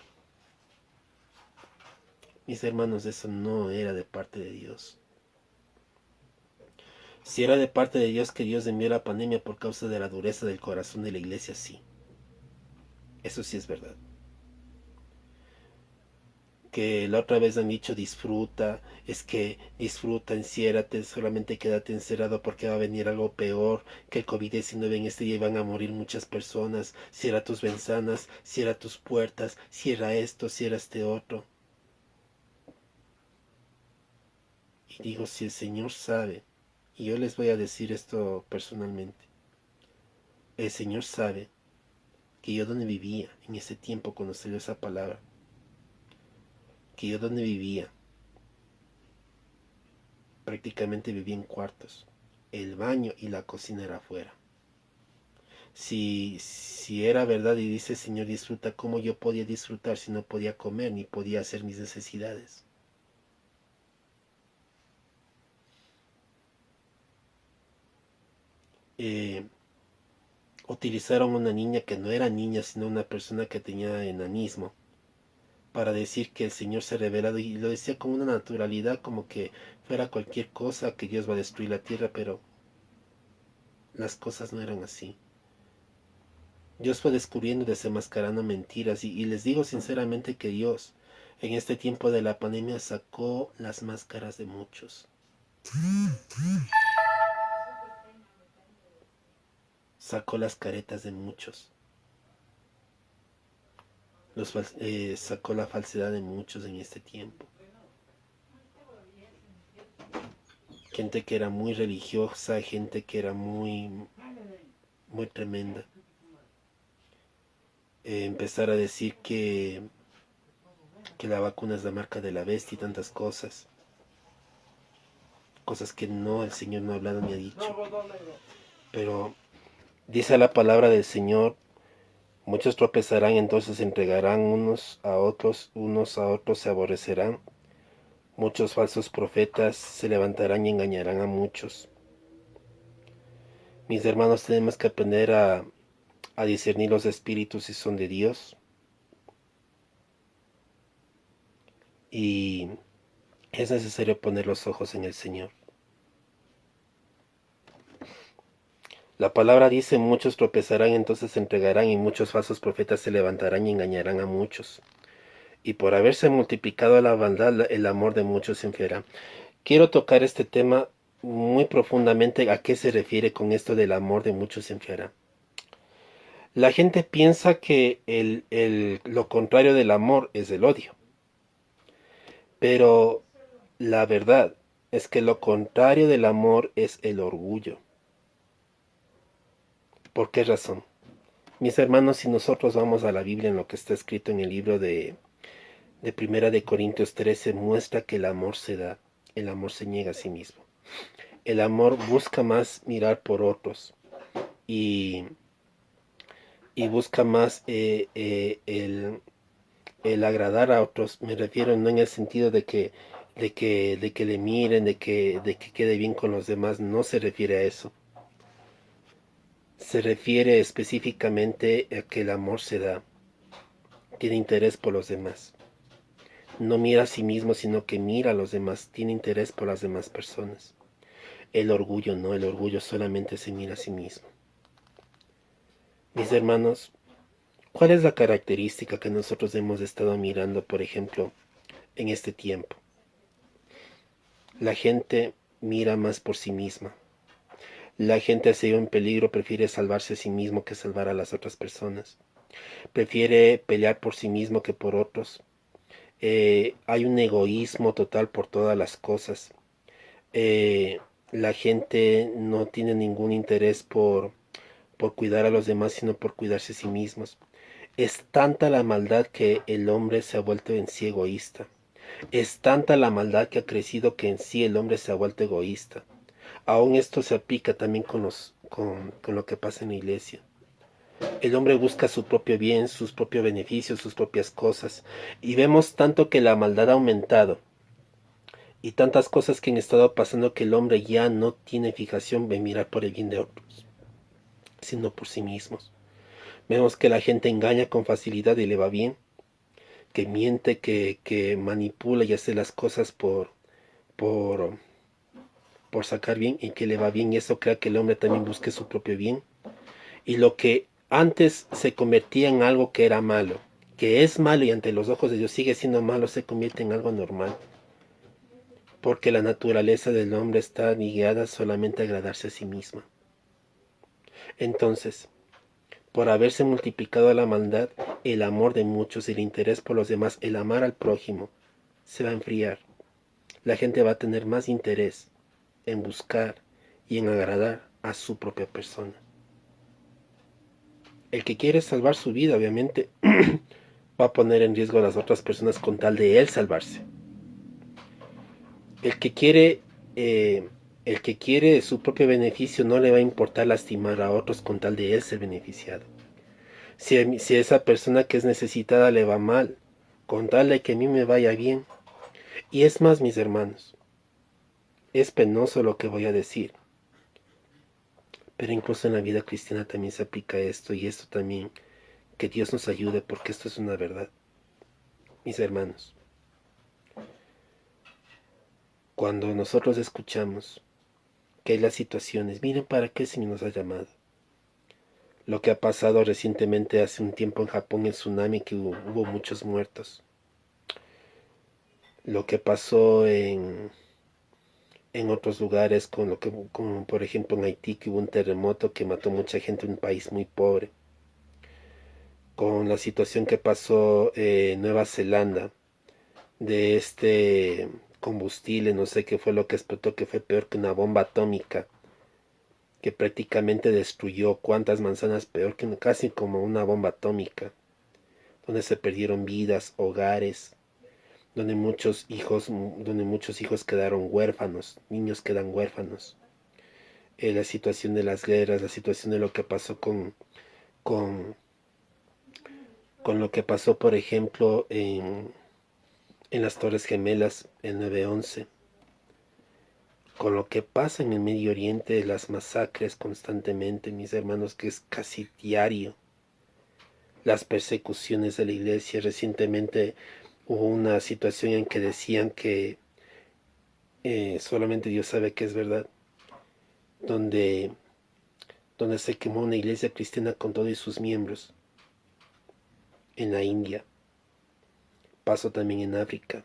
S1: Mis hermanos, eso no era de parte de Dios. Si era de parte de Dios que Dios envió la pandemia por causa de la dureza del corazón de la iglesia, sí. Eso sí es verdad. que la otra vez han dicho disfruta, es que disfruta, enciérrate, solamente quédate encerrado porque va a venir algo peor que el COVID-19 en este día y van a morir muchas personas. Cierra tus ventanas, cierra tus puertas, cierra esto, cierra este otro. Y digo, si el Señor sabe, y yo les voy a decir esto personalmente, el Señor sabe que yo donde vivía en ese tiempo cuando salió esa palabra, que yo donde vivía, prácticamente vivía en cuartos. El baño y la cocina era afuera. Si era verdad y dice Señor disfruta, ¿cómo yo podía disfrutar si no podía comer ni podía hacer mis necesidades? Utilizaron una niña que no era niña, sino una persona que tenía enanismo, para decir que el Señor se ha revelado, y lo decía con una naturalidad como que fuera cualquier cosa, que Dios va a destruir la tierra, pero las cosas no eran así. Dios fue descubriendo y desenmascarando mentiras, y les digo sinceramente que Dios en este tiempo de la pandemia sacó las máscaras de muchos. Sacó las caretas de muchos. Sacó la falsedad de muchos en este tiempo. Gente que era muy religiosa, gente que era muy tremenda. Empezar a decir que la vacuna es la marca de la bestia y tantas cosas. Cosas que no, el Señor no ha hablado ni ha dicho. Pero dice la palabra del Señor, muchos tropezarán, entonces se entregarán unos a otros se aborrecerán. Muchos falsos profetas se levantarán y engañarán a muchos. Mis hermanos, tenemos que aprender a discernir los espíritus si son de Dios. Y es necesario poner los ojos en el Señor. La palabra dice, muchos tropezarán, entonces se entregarán, y muchos falsos profetas se levantarán y engañarán a muchos. Y por haberse multiplicado la maldad, el amor de muchos se enfriará. Quiero tocar este tema muy profundamente. ¿A qué se refiere con esto del amor de muchos se enfriará? La gente piensa que lo contrario del amor es el odio. Pero la verdad es que lo contrario del amor es el orgullo. ¿Por qué razón? Mis hermanos, si nosotros vamos a la Biblia, en lo que está escrito en el libro de Primera de Corintios 13, muestra que el amor se da, el amor se niega a sí mismo. El amor busca más mirar por otros y busca más el agradar a otros. Me refiero no en el sentido de que le miren, de que quede bien con los demás, no se refiere a eso. Se refiere específicamente a que el amor se da, tiene interés por los demás. No mira a sí mismo, sino que mira a los demás, tiene interés por las demás personas. El orgullo no, el orgullo solamente se mira a sí mismo. Mis hermanos, ¿cuál es la característica que nosotros hemos estado mirando, por ejemplo, en este tiempo? La gente mira más por sí misma. La gente se ve en peligro, prefiere salvarse a sí mismo que salvar a las otras personas. Prefiere pelear por sí mismo que por otros. Hay un egoísmo total por todas las cosas. La gente no tiene ningún interés por cuidar a los demás, sino por cuidarse a sí mismos. Es tanta la maldad que el hombre se ha vuelto en sí egoísta. Es tanta la maldad que ha crecido que en sí el hombre se ha vuelto egoísta. Aún esto se aplica también con lo que pasa en la iglesia. El hombre busca su propio bien, sus propios beneficios, sus propias cosas. Y vemos tanto que la maldad ha aumentado. Y tantas cosas que han estado pasando que el hombre ya no tiene fijación de mirar por el bien de otros, sino por sí mismos. Vemos que la gente engaña con facilidad y le va bien. Que miente, que manipula y hace las cosas por sacar bien y que le va bien, y eso crea que el hombre también busque su propio bien. Y lo que antes se convertía en algo que era malo, que es malo y ante los ojos de Dios sigue siendo malo, se convierte en algo normal. Porque la naturaleza del hombre está guiada solamente a agradarse a sí misma. Entonces, por haberse multiplicado la maldad, el amor de muchos, el interés por los demás, el amar al prójimo, se va a enfriar. La gente va a tener más interés en buscar y en agradar a su propia persona. El que quiere salvar su vida, obviamente, va a poner en riesgo a las otras personas con tal de él salvarse. El que quiere, eh, el que quiere su propio beneficio no le va a importar lastimar a otros con tal de él ser beneficiado. Si a esa persona que es necesitada le va mal, con tal de que a mí me vaya bien. Y es más, mis hermanos, es penoso lo que voy a decir, pero incluso en la vida cristiana también se aplica esto, y esto también, que Dios nos ayude, porque esto es una verdad. Mis hermanos, cuando nosotros escuchamos que hay las situaciones, miren para qué el Señor nos ha llamado. Lo que ha pasado recientemente hace un tiempo en Japón, el tsunami, que hubo muchos muertos. Lo que pasó en otros lugares, como por ejemplo en Haití, que hubo un terremoto que mató mucha gente en un país muy pobre. Con la situación que pasó en Nueva Zelanda, de este combustible, no sé qué fue lo que explotó, que fue peor que una bomba atómica, que prácticamente destruyó cuántas manzanas, peor que casi como una bomba atómica, donde se perdieron vidas, hogares, donde muchos hijos quedaron huérfanos, niños quedan huérfanos. La situación de las guerras, la situación de lo que pasó con, con lo que pasó, por ejemplo, en las Torres Gemelas, el 9/11, con lo que pasa en el Medio Oriente, las masacres constantemente, mis hermanos, que es casi diario, las persecuciones de la iglesia. Recientemente hubo una situación en que decían que solamente Dios sabe que es verdad, donde, donde se quemó una iglesia cristiana con todos sus miembros en la India. Pasó también en África,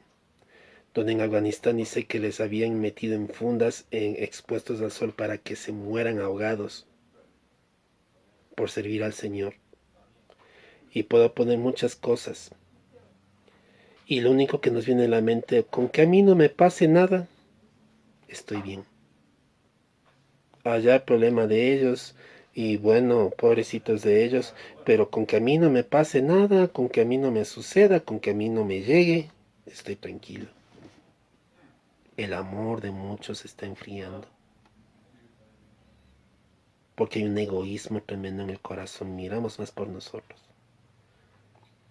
S1: donde en Afganistán dice que les habían metido en fundas expuestos al sol para que se mueran ahogados por servir al Señor. Y puedo poner muchas cosas. Y lo único que nos viene a la mente, con que a mí no me pase nada, estoy bien. Allá el problema de ellos, y bueno, pobrecitos de ellos, pero con que a mí no me pase nada, con que a mí no me suceda, con que a mí no me llegue, estoy tranquilo. El amor de muchos se está enfriando, porque hay un egoísmo tremendo en el corazón. Miramos más por nosotros.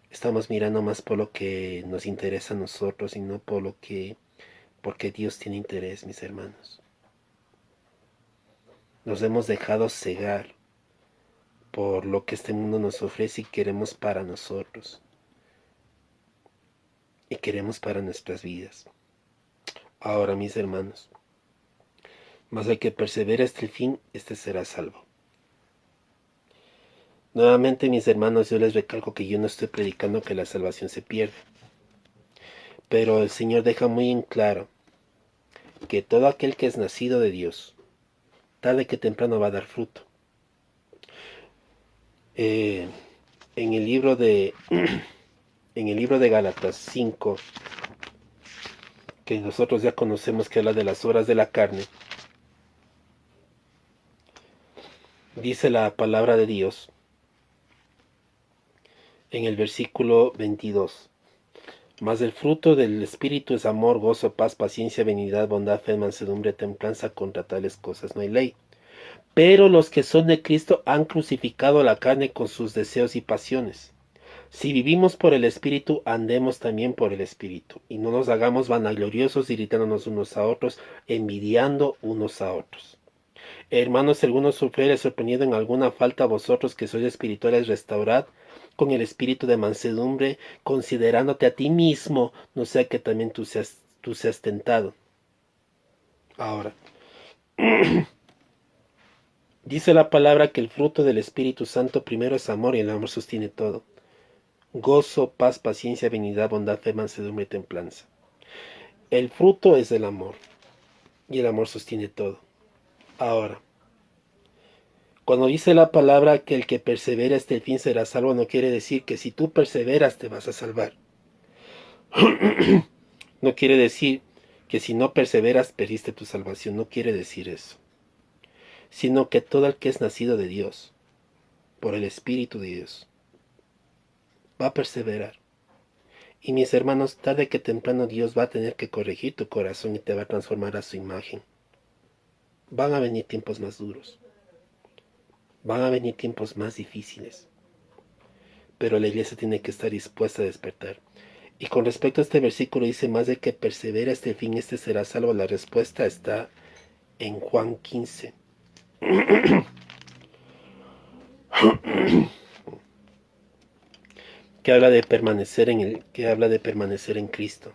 S1: Estamos mirando más por lo que nos interesa a nosotros y no porque Dios tiene interés, mis hermanos. Nos hemos dejado cegar por lo que este mundo nos ofrece y queremos para nosotros. Y queremos para nuestras vidas. Ahora, mis hermanos, mas el que persevera hasta el fin, este será salvo. Nuevamente, mis hermanos, yo les recalco que yo no estoy predicando que la salvación se pierde. Pero el Señor deja muy en claro que todo aquel que es nacido de Dios, tarde que temprano va a dar fruto. En el libro de en el libro de Gálatas 5, que nosotros ya conocemos, que habla de las obras de la carne, dice la palabra de Dios en el versículo 22. Mas el fruto del Espíritu es amor, gozo, paz, paciencia, benignidad, bondad, fe, mansedumbre, templanza. Contra tales cosas no hay ley. Pero los que son de Cristo han crucificado la carne con sus deseos y pasiones. Si vivimos por el Espíritu, andemos también por el Espíritu, y no nos hagamos vanagloriosos, irritándonos unos a otros, envidiando unos a otros. Hermanos, si alguno sufriere sorprendido en alguna falta, vosotros que sois espirituales, restaurad con el espíritu de mansedumbre, considerándote a ti mismo, no sea que también tú seas tentado. Ahora, dice la palabra que el fruto del Espíritu Santo primero es amor, y el amor sostiene todo. gozo, paz, paciencia, benignidad, bondad, fe, mansedumbre y templanza. El fruto es el amor, y el amor sostiene todo. Ahora, cuando dice la palabra que el que persevera hasta el fin será salvo, no quiere decir que si tú perseveras te vas a salvar. No quiere decir que si no perseveras perdiste tu salvación, no quiere decir eso. Sino que todo el que es nacido de Dios, por el Espíritu de Dios, va a perseverar. Y mis hermanos, tarde que temprano Dios va a tener que corregir tu corazón y te va a transformar a su imagen. Van a venir tiempos más duros. Van a venir tiempos más difíciles. Pero la iglesia tiene que estar dispuesta a despertar. Y con respecto a este versículo dice, más de que persevera hasta el fin, este será salvo. La respuesta está en Juan 15. que habla de permanecer en Cristo.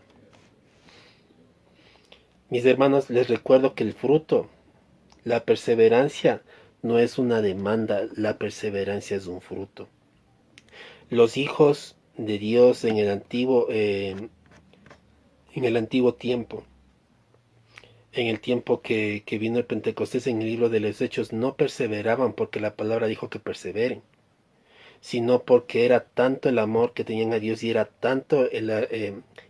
S1: Mis hermanos, les recuerdo que el fruto, la perseverancia, no es una demanda, la perseverancia es un fruto. Los hijos de Dios en el antiguo tiempo, en el tiempo que vino el Pentecostés, en el libro de los Hechos, no perseveraban porque la palabra dijo que perseveren, sino porque era tanto el amor que tenían a Dios y era tanto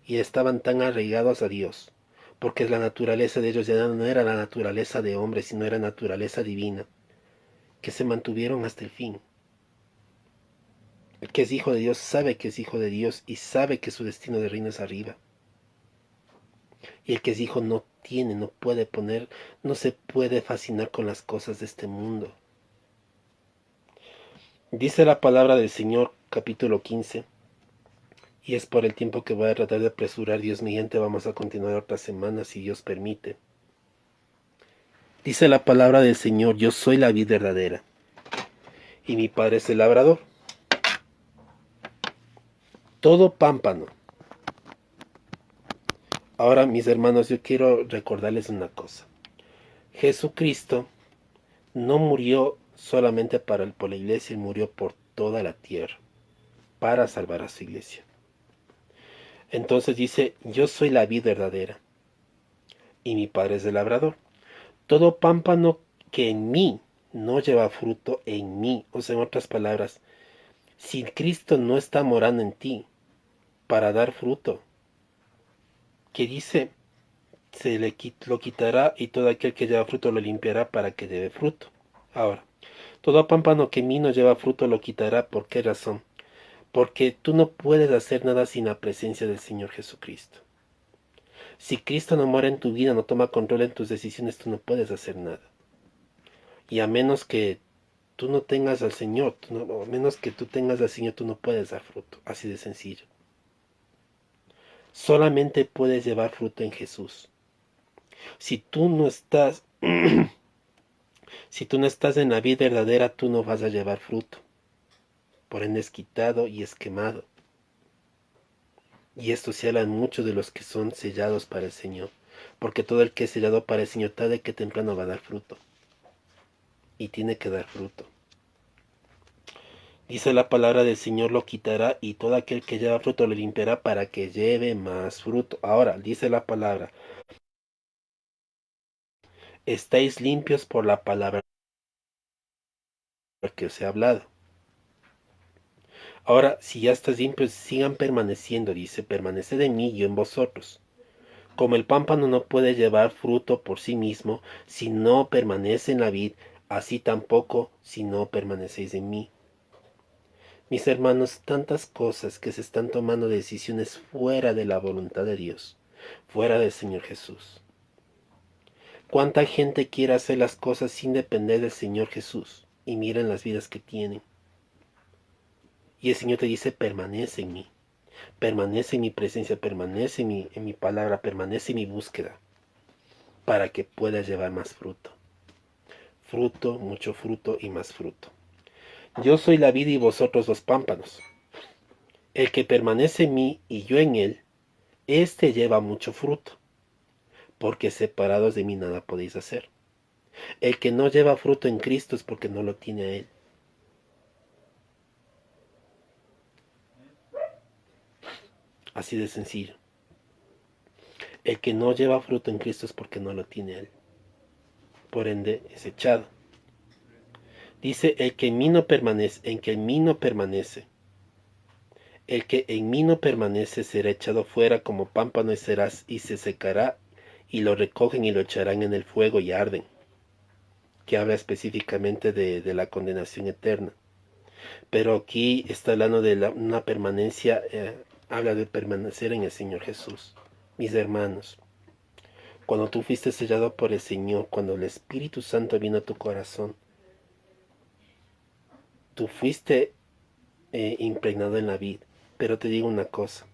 S1: y estaban tan arraigados a Dios, porque la naturaleza de ellos ya no era la naturaleza de hombre, sino era naturaleza divina, que se mantuvieron hasta el fin. El que es hijo de Dios sabe que es hijo de Dios y sabe que su destino de reino es arriba. Y el que es hijo no se puede fascinar con las cosas de este mundo. Dice la palabra del Señor, capítulo 15, y es por el tiempo que voy a tratar de apresurar, Dios mediante, vamos a continuar otra semana si Dios permite. Dice la palabra del Señor, yo soy la vid verdadera, y mi Padre es el labrador. Todo pámpano. Ahora, mis hermanos, yo quiero recordarles una cosa. Jesucristo no murió solamente por la iglesia, Él murió por toda la tierra, para salvar a su iglesia. Entonces dice, yo soy la vid verdadera, y mi Padre es el labrador. Todo pámpano que en mí no lleva fruto en mí, o sea, en otras palabras, si Cristo no está morando en ti para dar fruto, que dice, lo quitará y todo aquel que lleva fruto lo limpiará para que lleve fruto. Ahora, todo pámpano que en mí no lleva fruto lo quitará. ¿Por qué razón? Porque tú no puedes hacer nada sin la presencia del Señor Jesucristo. Si Cristo no mora en tu vida, no toma control en tus decisiones, tú no puedes hacer nada. Y a menos que tú no tengas al Señor, a menos que tú tengas al Señor, tú no puedes dar fruto. Así de sencillo. Solamente puedes llevar fruto en Jesús. Si tú no estás, si tú no estás en la vida verdadera, tú no vas a llevar fruto. Por ende es quitado y es quemado. Y esto se habla en muchos de los que son sellados para el Señor. Porque todo el que es sellado para el Señor, tarde que temprano va a dar fruto. Y tiene que dar fruto. Dice la palabra del Señor lo quitará y todo aquel que lleva fruto lo limpiará para que lleve más fruto. Ahora, dice la palabra, estáis limpios por la palabra que os he hablado. Ahora, si ya estás limpios, sigan permaneciendo, dice, permaneced en mí y yo en vosotros. Como el pámpano no puede llevar fruto por sí mismo si no permanece en la vid, así tampoco si no permanecéis en mí. Mis hermanos, tantas cosas que se están tomando decisiones fuera de la voluntad de Dios, fuera del Señor Jesús. ¿Cuánta gente quiere hacer las cosas sin depender del Señor Jesús? Y miren las vidas que tienen. Y el Señor te dice, permanece en mí. Permanece en mi presencia, permanece en mi palabra, permanece en mi búsqueda. Para que puedas llevar más fruto. Fruto, mucho fruto y más fruto. Yo soy la vid y vosotros los pámpanos. El que permanece en mí y yo en él, éste lleva mucho fruto. Porque separados de mí nada podéis hacer. El que no lleva fruto en Cristo es porque no lo tiene a Él. Así de sencillo. El que no lleva fruto en Cristo es porque no lo tiene Él. Por ende, es echado. Dice, el que en mí no permanece, el que en mí no permanece será echado fuera como pámpano y se secará, y lo recogen y lo echarán en el fuego y arden. Que habla específicamente de la condenación eterna. Pero aquí está hablando de una permanencia, habla de permanecer en el Señor Jesús. Mis hermanos, cuando tú fuiste sellado por el Señor, cuando el Espíritu Santo vino a tu corazón, tú fuiste impregnado en la vida. Pero te digo una cosa,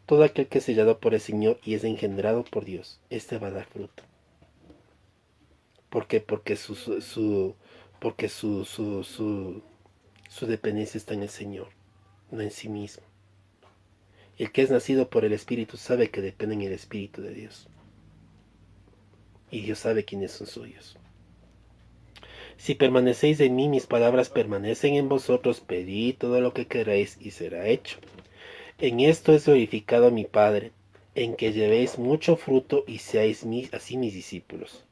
S1: todo aquel que es sellado por el Señor y es engendrado por Dios, este va a dar fruto. ¿Por qué? Porque su dependencia está en el Señor, no en sí mismo. El que es nacido por el Espíritu sabe que depende en el Espíritu de Dios. Y Dios sabe quiénes son suyos. Si permanecéis en mí, mis palabras permanecen en vosotros, pedid todo lo que queráis y será hecho. En esto es glorificado mi Padre, en que llevéis mucho fruto y seáis así mis discípulos.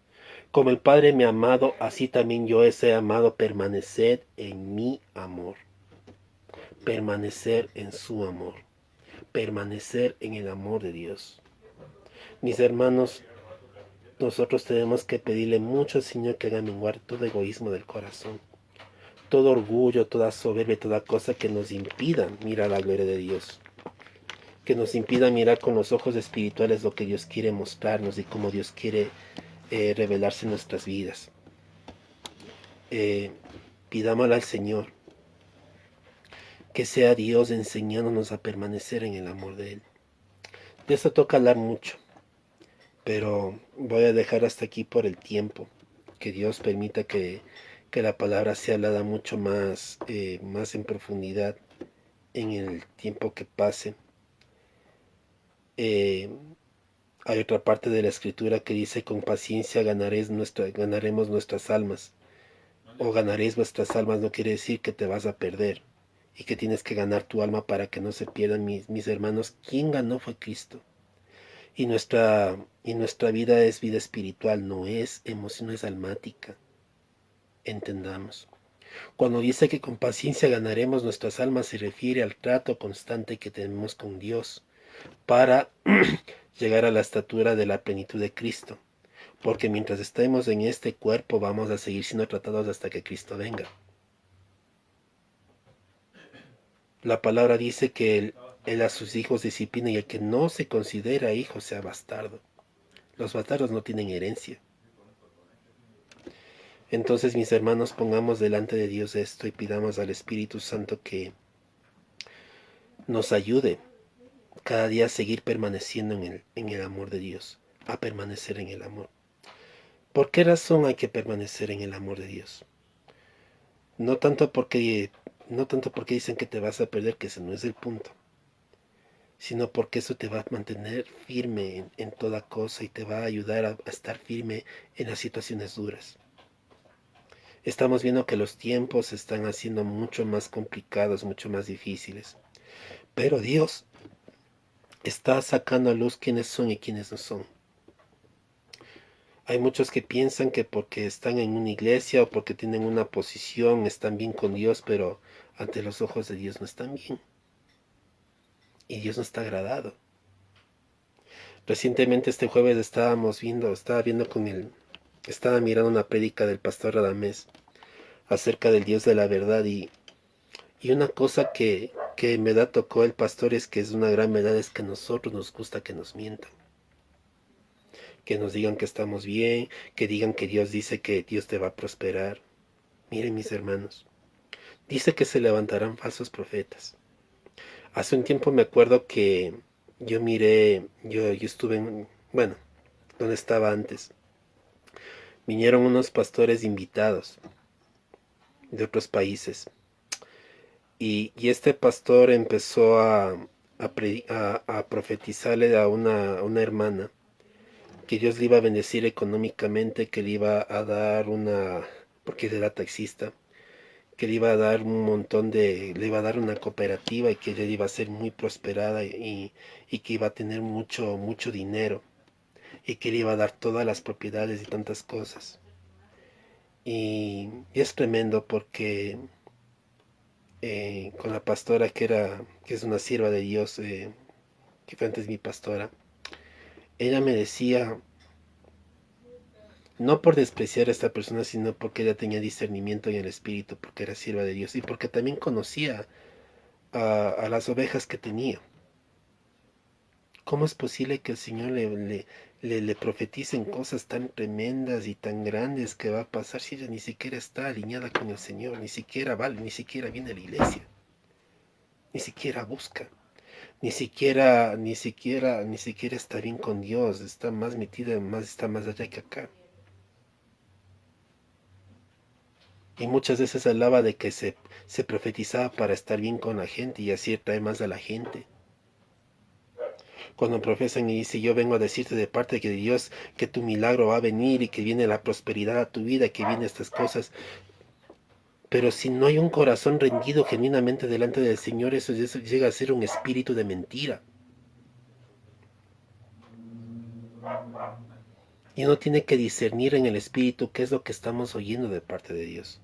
S1: Como el Padre me ha amado, así también yo os he amado. Permaneced en mi amor. Permanecer en su amor. Permanecer en el amor de Dios. Mis hermanos, nosotros tenemos que pedirle mucho al Señor que haga menguar todo egoísmo del corazón, todo orgullo, toda soberbia, toda cosa que nos impida mirar la gloria de Dios, que nos impida mirar con los ojos espirituales lo que Dios quiere mostrarnos y cómo Dios quiere revelarse en nuestras vidas. Pidámosle al Señor que sea Dios enseñándonos a permanecer en el amor de Él. De eso toca hablar mucho, pero voy a dejar hasta aquí por el tiempo. Que Dios permita que la palabra sea hablada mucho más, más en profundidad en el tiempo que pase. Hay otra parte de la escritura que dice, con paciencia ganaremos nuestras almas. O ganaréis vuestras almas no quiere decir que te vas a perder y que tienes que ganar tu alma para que no se pierdan. Mis hermanos, quien ganó fue Cristo. Y nuestra vida es vida espiritual, no es emoción, no es almática. Entendamos. Cuando dice que con paciencia ganaremos nuestras almas, se refiere al trato constante que tenemos con Dios para llegar a la estatura de la plenitud de Cristo. Porque mientras estemos en este cuerpo vamos a seguir siendo tratados hasta que Cristo venga. La palabra dice que él a sus hijos disciplina y el que no se considera hijo sea bastardo. Los bastardos no tienen herencia. Entonces, mis hermanos, pongamos delante de Dios esto y pidamos al Espíritu Santo que nos ayude cada día a seguir permaneciendo en el amor de Dios, a permanecer en el amor. ¿Por qué razón hay que permanecer en el amor de Dios? No tanto porque dicen que te vas a perder, que ese no es el punto, sino porque eso te va a mantener firme en toda cosa y te va a ayudar a estar firme en las situaciones duras. Estamos viendo que los tiempos se están haciendo mucho más complicados, mucho más difíciles. Pero Dios está sacando a luz quiénes son y quiénes no son. Hay muchos que piensan que porque están en una iglesia o porque tienen una posición están bien con Dios, pero ante los ojos de Dios no están bien. Y Dios no está agradado. Recientemente este jueves estaba mirando una prédica del pastor Radamés acerca del Dios de la verdad y una cosa que en verdad tocó el pastor es que es una gran verdad, es que a nosotros nos gusta que nos mientan. Que nos digan que estamos bien, que digan que Dios dice que Dios te va a prosperar. Miren mis hermanos, dice que se levantarán falsos profetas. Hace un tiempo me acuerdo que yo estuve donde estaba antes. Vinieron unos pastores invitados de otros países. Y este pastor empezó a profetizarle a una hermana que Dios le iba a bendecir económicamente, que le iba a dar porque él era taxista, que le iba a dar un montón le iba a dar una cooperativa y que ella iba a ser muy prosperada y que iba a tener mucho dinero y que le iba a dar todas las propiedades y tantas cosas. Y es tremendo porque con la pastora que es una sierva de Dios, que fue antes mi pastora, ella me decía, no por despreciar a esta persona, sino porque ella tenía discernimiento en el espíritu, porque era sierva de Dios y porque también conocía a las ovejas que tenía. ¿Cómo es posible que el Señor le profeticen cosas tan tremendas y tan grandes que va a pasar si ella ni siquiera está alineada con el Señor, ni siquiera vale, ni siquiera viene a la iglesia, ni siquiera busca, ni siquiera está bien con Dios, está más metida, está más allá que acá? Y muchas veces hablaba de que se profetizaba para estar bien con la gente y así atraer más a la gente. Cuando profesan y dice, yo vengo a decirte de parte de Dios que tu milagro va a venir y que viene la prosperidad a tu vida, que vienen estas cosas. Pero si no hay un corazón rendido genuinamente delante del Señor, eso llega a ser un espíritu de mentira. Y uno tiene que discernir en el espíritu qué es lo que estamos oyendo de parte de Dios.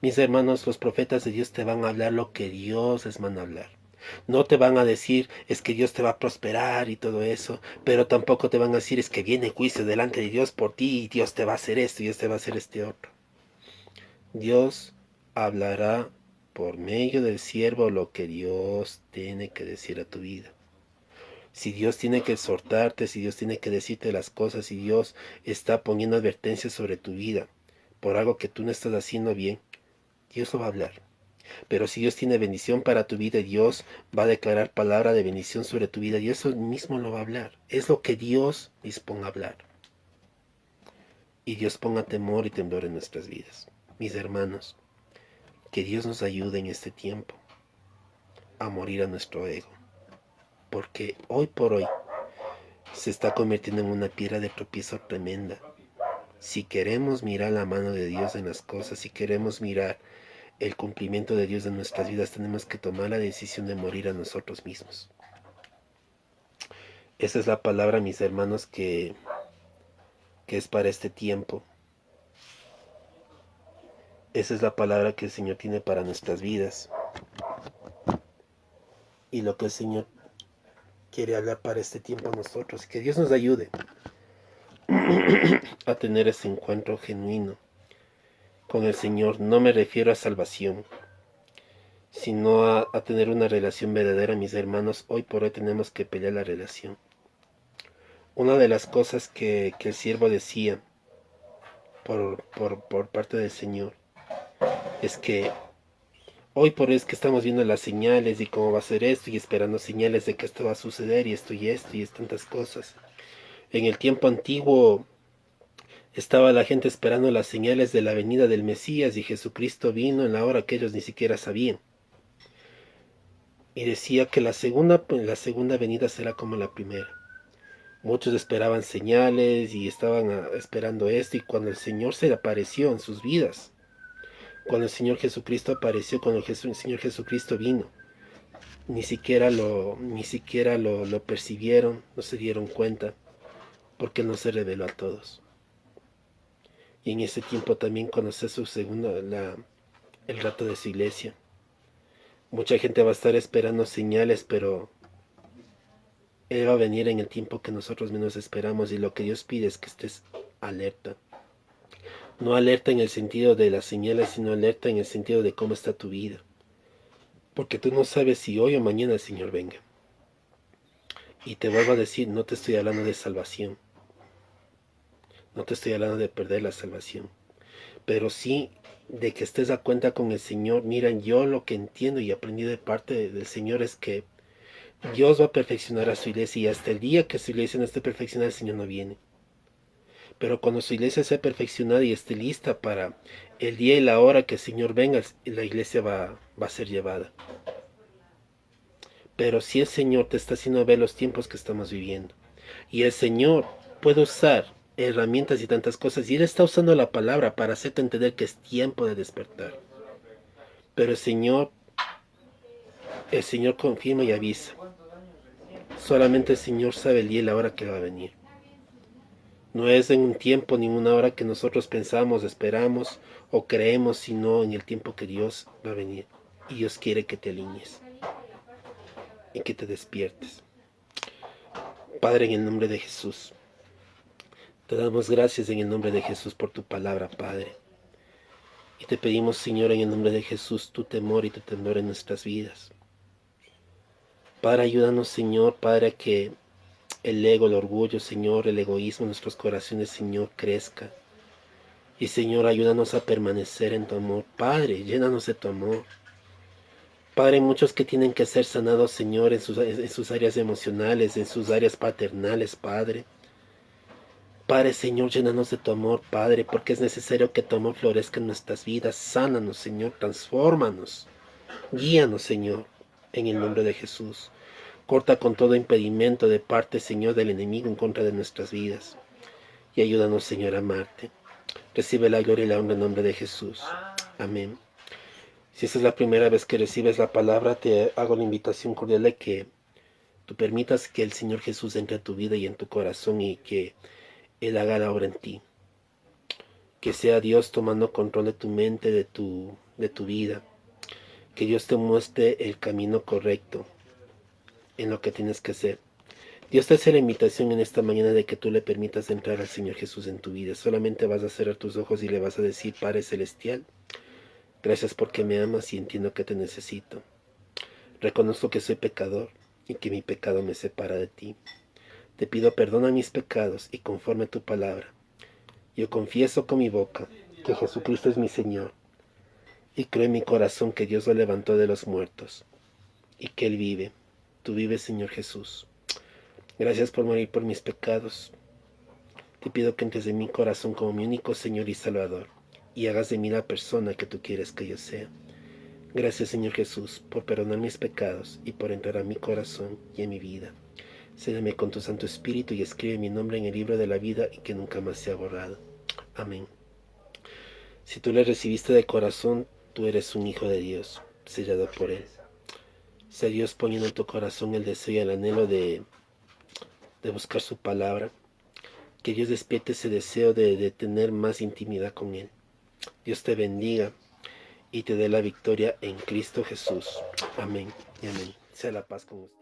S1: Mis hermanos, los profetas de Dios te van a hablar lo que Dios les manda hablar. No te van a decir es que Dios te va a prosperar y todo eso, pero tampoco te van a decir es que viene juicio delante de Dios por ti y Dios te va a hacer esto y Dios te va a hacer este otro. Dios hablará por medio del siervo lo que Dios tiene que decir a tu vida. Si Dios tiene que exhortarte, si Dios tiene que decirte las cosas, si Dios está poniendo advertencias sobre tu vida por algo que tú no estás haciendo bien, Dios lo va a hablar. Pero si Dios tiene bendición para tu vida, Dios va a declarar palabra de bendición sobre tu vida y eso mismo lo va a hablar. Es lo que Dios disponga a hablar. Y Dios ponga temor y temblor en nuestras vidas. Mis hermanos, que Dios nos ayude en este tiempo a morir a nuestro ego. Porque hoy por hoy se está convirtiendo en una piedra de tropiezo tremenda. Si queremos mirar la mano de Dios en las cosas, si queremos mirar el cumplimiento de Dios en nuestras vidas, tenemos que tomar la decisión de morir a nosotros mismos. Esa es la palabra, mis hermanos, que es para este tiempo. Esa es la palabra que el Señor tiene para nuestras vidas. Y lo que el Señor quiere hablar para este tiempo a nosotros. Que Dios nos ayude a tener ese encuentro genuino con el Señor. No me refiero a salvación, sino a tener una relación verdadera, mis hermanos. Hoy por hoy tenemos que pelear la relación. Una de las cosas que el siervo decía por parte del Señor es que hoy por hoy es que estamos viendo las señales y cómo va a ser esto y esperando señales de que esto va a suceder y esto y es tantas cosas. En el tiempo antiguo estaba la gente esperando las señales de la venida del Mesías y Jesucristo vino en la hora que ellos ni siquiera sabían. Y decía que la segunda venida será como la primera. Muchos esperaban señales y estaban esperando esto y cuando el Señor se apareció en sus vidas, cuando el Señor Jesucristo apareció, cuando el Señor Jesucristo vino, ni siquiera lo percibieron, no se dieron cuenta, porque no se reveló a todos. Y en ese tiempo también conoce el rato de su iglesia. Mucha gente va a estar esperando señales, pero Él va a venir en el tiempo que nosotros menos esperamos y lo que Dios pide es que estés alerta. No alerta en el sentido de las señales, sino alerta en el sentido de cómo está tu vida. Porque tú no sabes si hoy o mañana el Señor venga. Y te vuelvo a decir, no te estoy hablando de salvación. No te estoy hablando de perder la salvación. Pero sí de que estés a cuenta con el Señor. Miren, yo lo que entiendo y aprendí de parte del Señor es que Dios va a perfeccionar a su iglesia y hasta el día que su iglesia no esté perfeccionada, el Señor no viene. Pero cuando su iglesia sea perfeccionada y esté lista para el día y la hora que el Señor venga, la iglesia va a ser llevada. Pero si el Señor te está haciendo ver los tiempos que estamos viviendo, y el Señor puede usar herramientas y tantas cosas, y Él está usando la palabra para hacerte entender que es tiempo de despertar. Pero el Señor confirma y avisa. Solamente el Señor sabe el día y la hora que va a venir. No es en un tiempo ni una hora que nosotros pensamos, esperamos o creemos, sino en el tiempo que Dios va a venir. Y Dios quiere que te alinees y que te despiertes. Padre, en el nombre de Jesús, te damos gracias en el nombre de Jesús por tu palabra, Padre. Y te pedimos, Señor, en el nombre de Jesús, tu temor y tu temor en nuestras vidas. Padre, ayúdanos, Señor, Padre, a que el ego, el orgullo, Señor, el egoísmo en nuestros corazones, Señor, crezca. Y, Señor, ayúdanos a permanecer en tu amor. Padre, llénanos de tu amor. Padre, hay muchos que tienen que ser sanados, Señor, en sus áreas emocionales, en sus áreas paternales, Padre. Padre, Señor, llénanos de tu amor, Padre, porque es necesario que tu amor florezca en nuestras vidas. Sánanos, Señor, transfórmanos. Guíanos, Señor, en el nombre de Jesús. Corta con todo impedimento de parte, Señor, del enemigo en contra de nuestras vidas. Y ayúdanos, Señor, a amarte. Recibe la gloria y la honra en nombre de Jesús. Amén. Si esta es la primera vez que recibes la palabra, te hago la invitación cordial de que tú permitas que el Señor Jesús entre a tu vida y en tu corazón y que Él haga la obra en ti. Que sea Dios tomando control de tu mente, de tu vida. Que Dios te muestre el camino correcto en lo que tienes que hacer. Dios te hace la invitación en esta mañana de que tú le permitas entrar al Señor Jesús en tu vida. Solamente vas a cerrar tus ojos y le vas a decir: Padre Celestial, gracias porque me amas y entiendo que te necesito. Reconozco que soy pecador y que mi pecado me separa de ti. Te pido perdón a mis pecados y conforme a tu palabra. Yo confieso con mi boca que Jesucristo es mi Señor y creo en mi corazón que Dios lo levantó de los muertos y que Él vive. Tú vives, Señor Jesús. Gracias por morir por mis pecados. Te pido que entres en mi corazón como mi único Señor y Salvador y hagas de mí la persona que tú quieres que yo sea. Gracias, Señor Jesús, por perdonar mis pecados y por entrar a mi corazón y en mi vida. Séllame con tu Santo Espíritu y escribe mi nombre en el libro de la vida y que nunca más sea borrado. Amén. Si tú le recibiste de corazón, tú eres un hijo de Dios, sellado por Él. Sea Dios poniendo en tu corazón el deseo y el anhelo de buscar su palabra. Que Dios despierte ese deseo de tener más intimidad con Él. Dios te bendiga y te dé la victoria en Cristo Jesús. Amén y amén. Sea la paz con usted.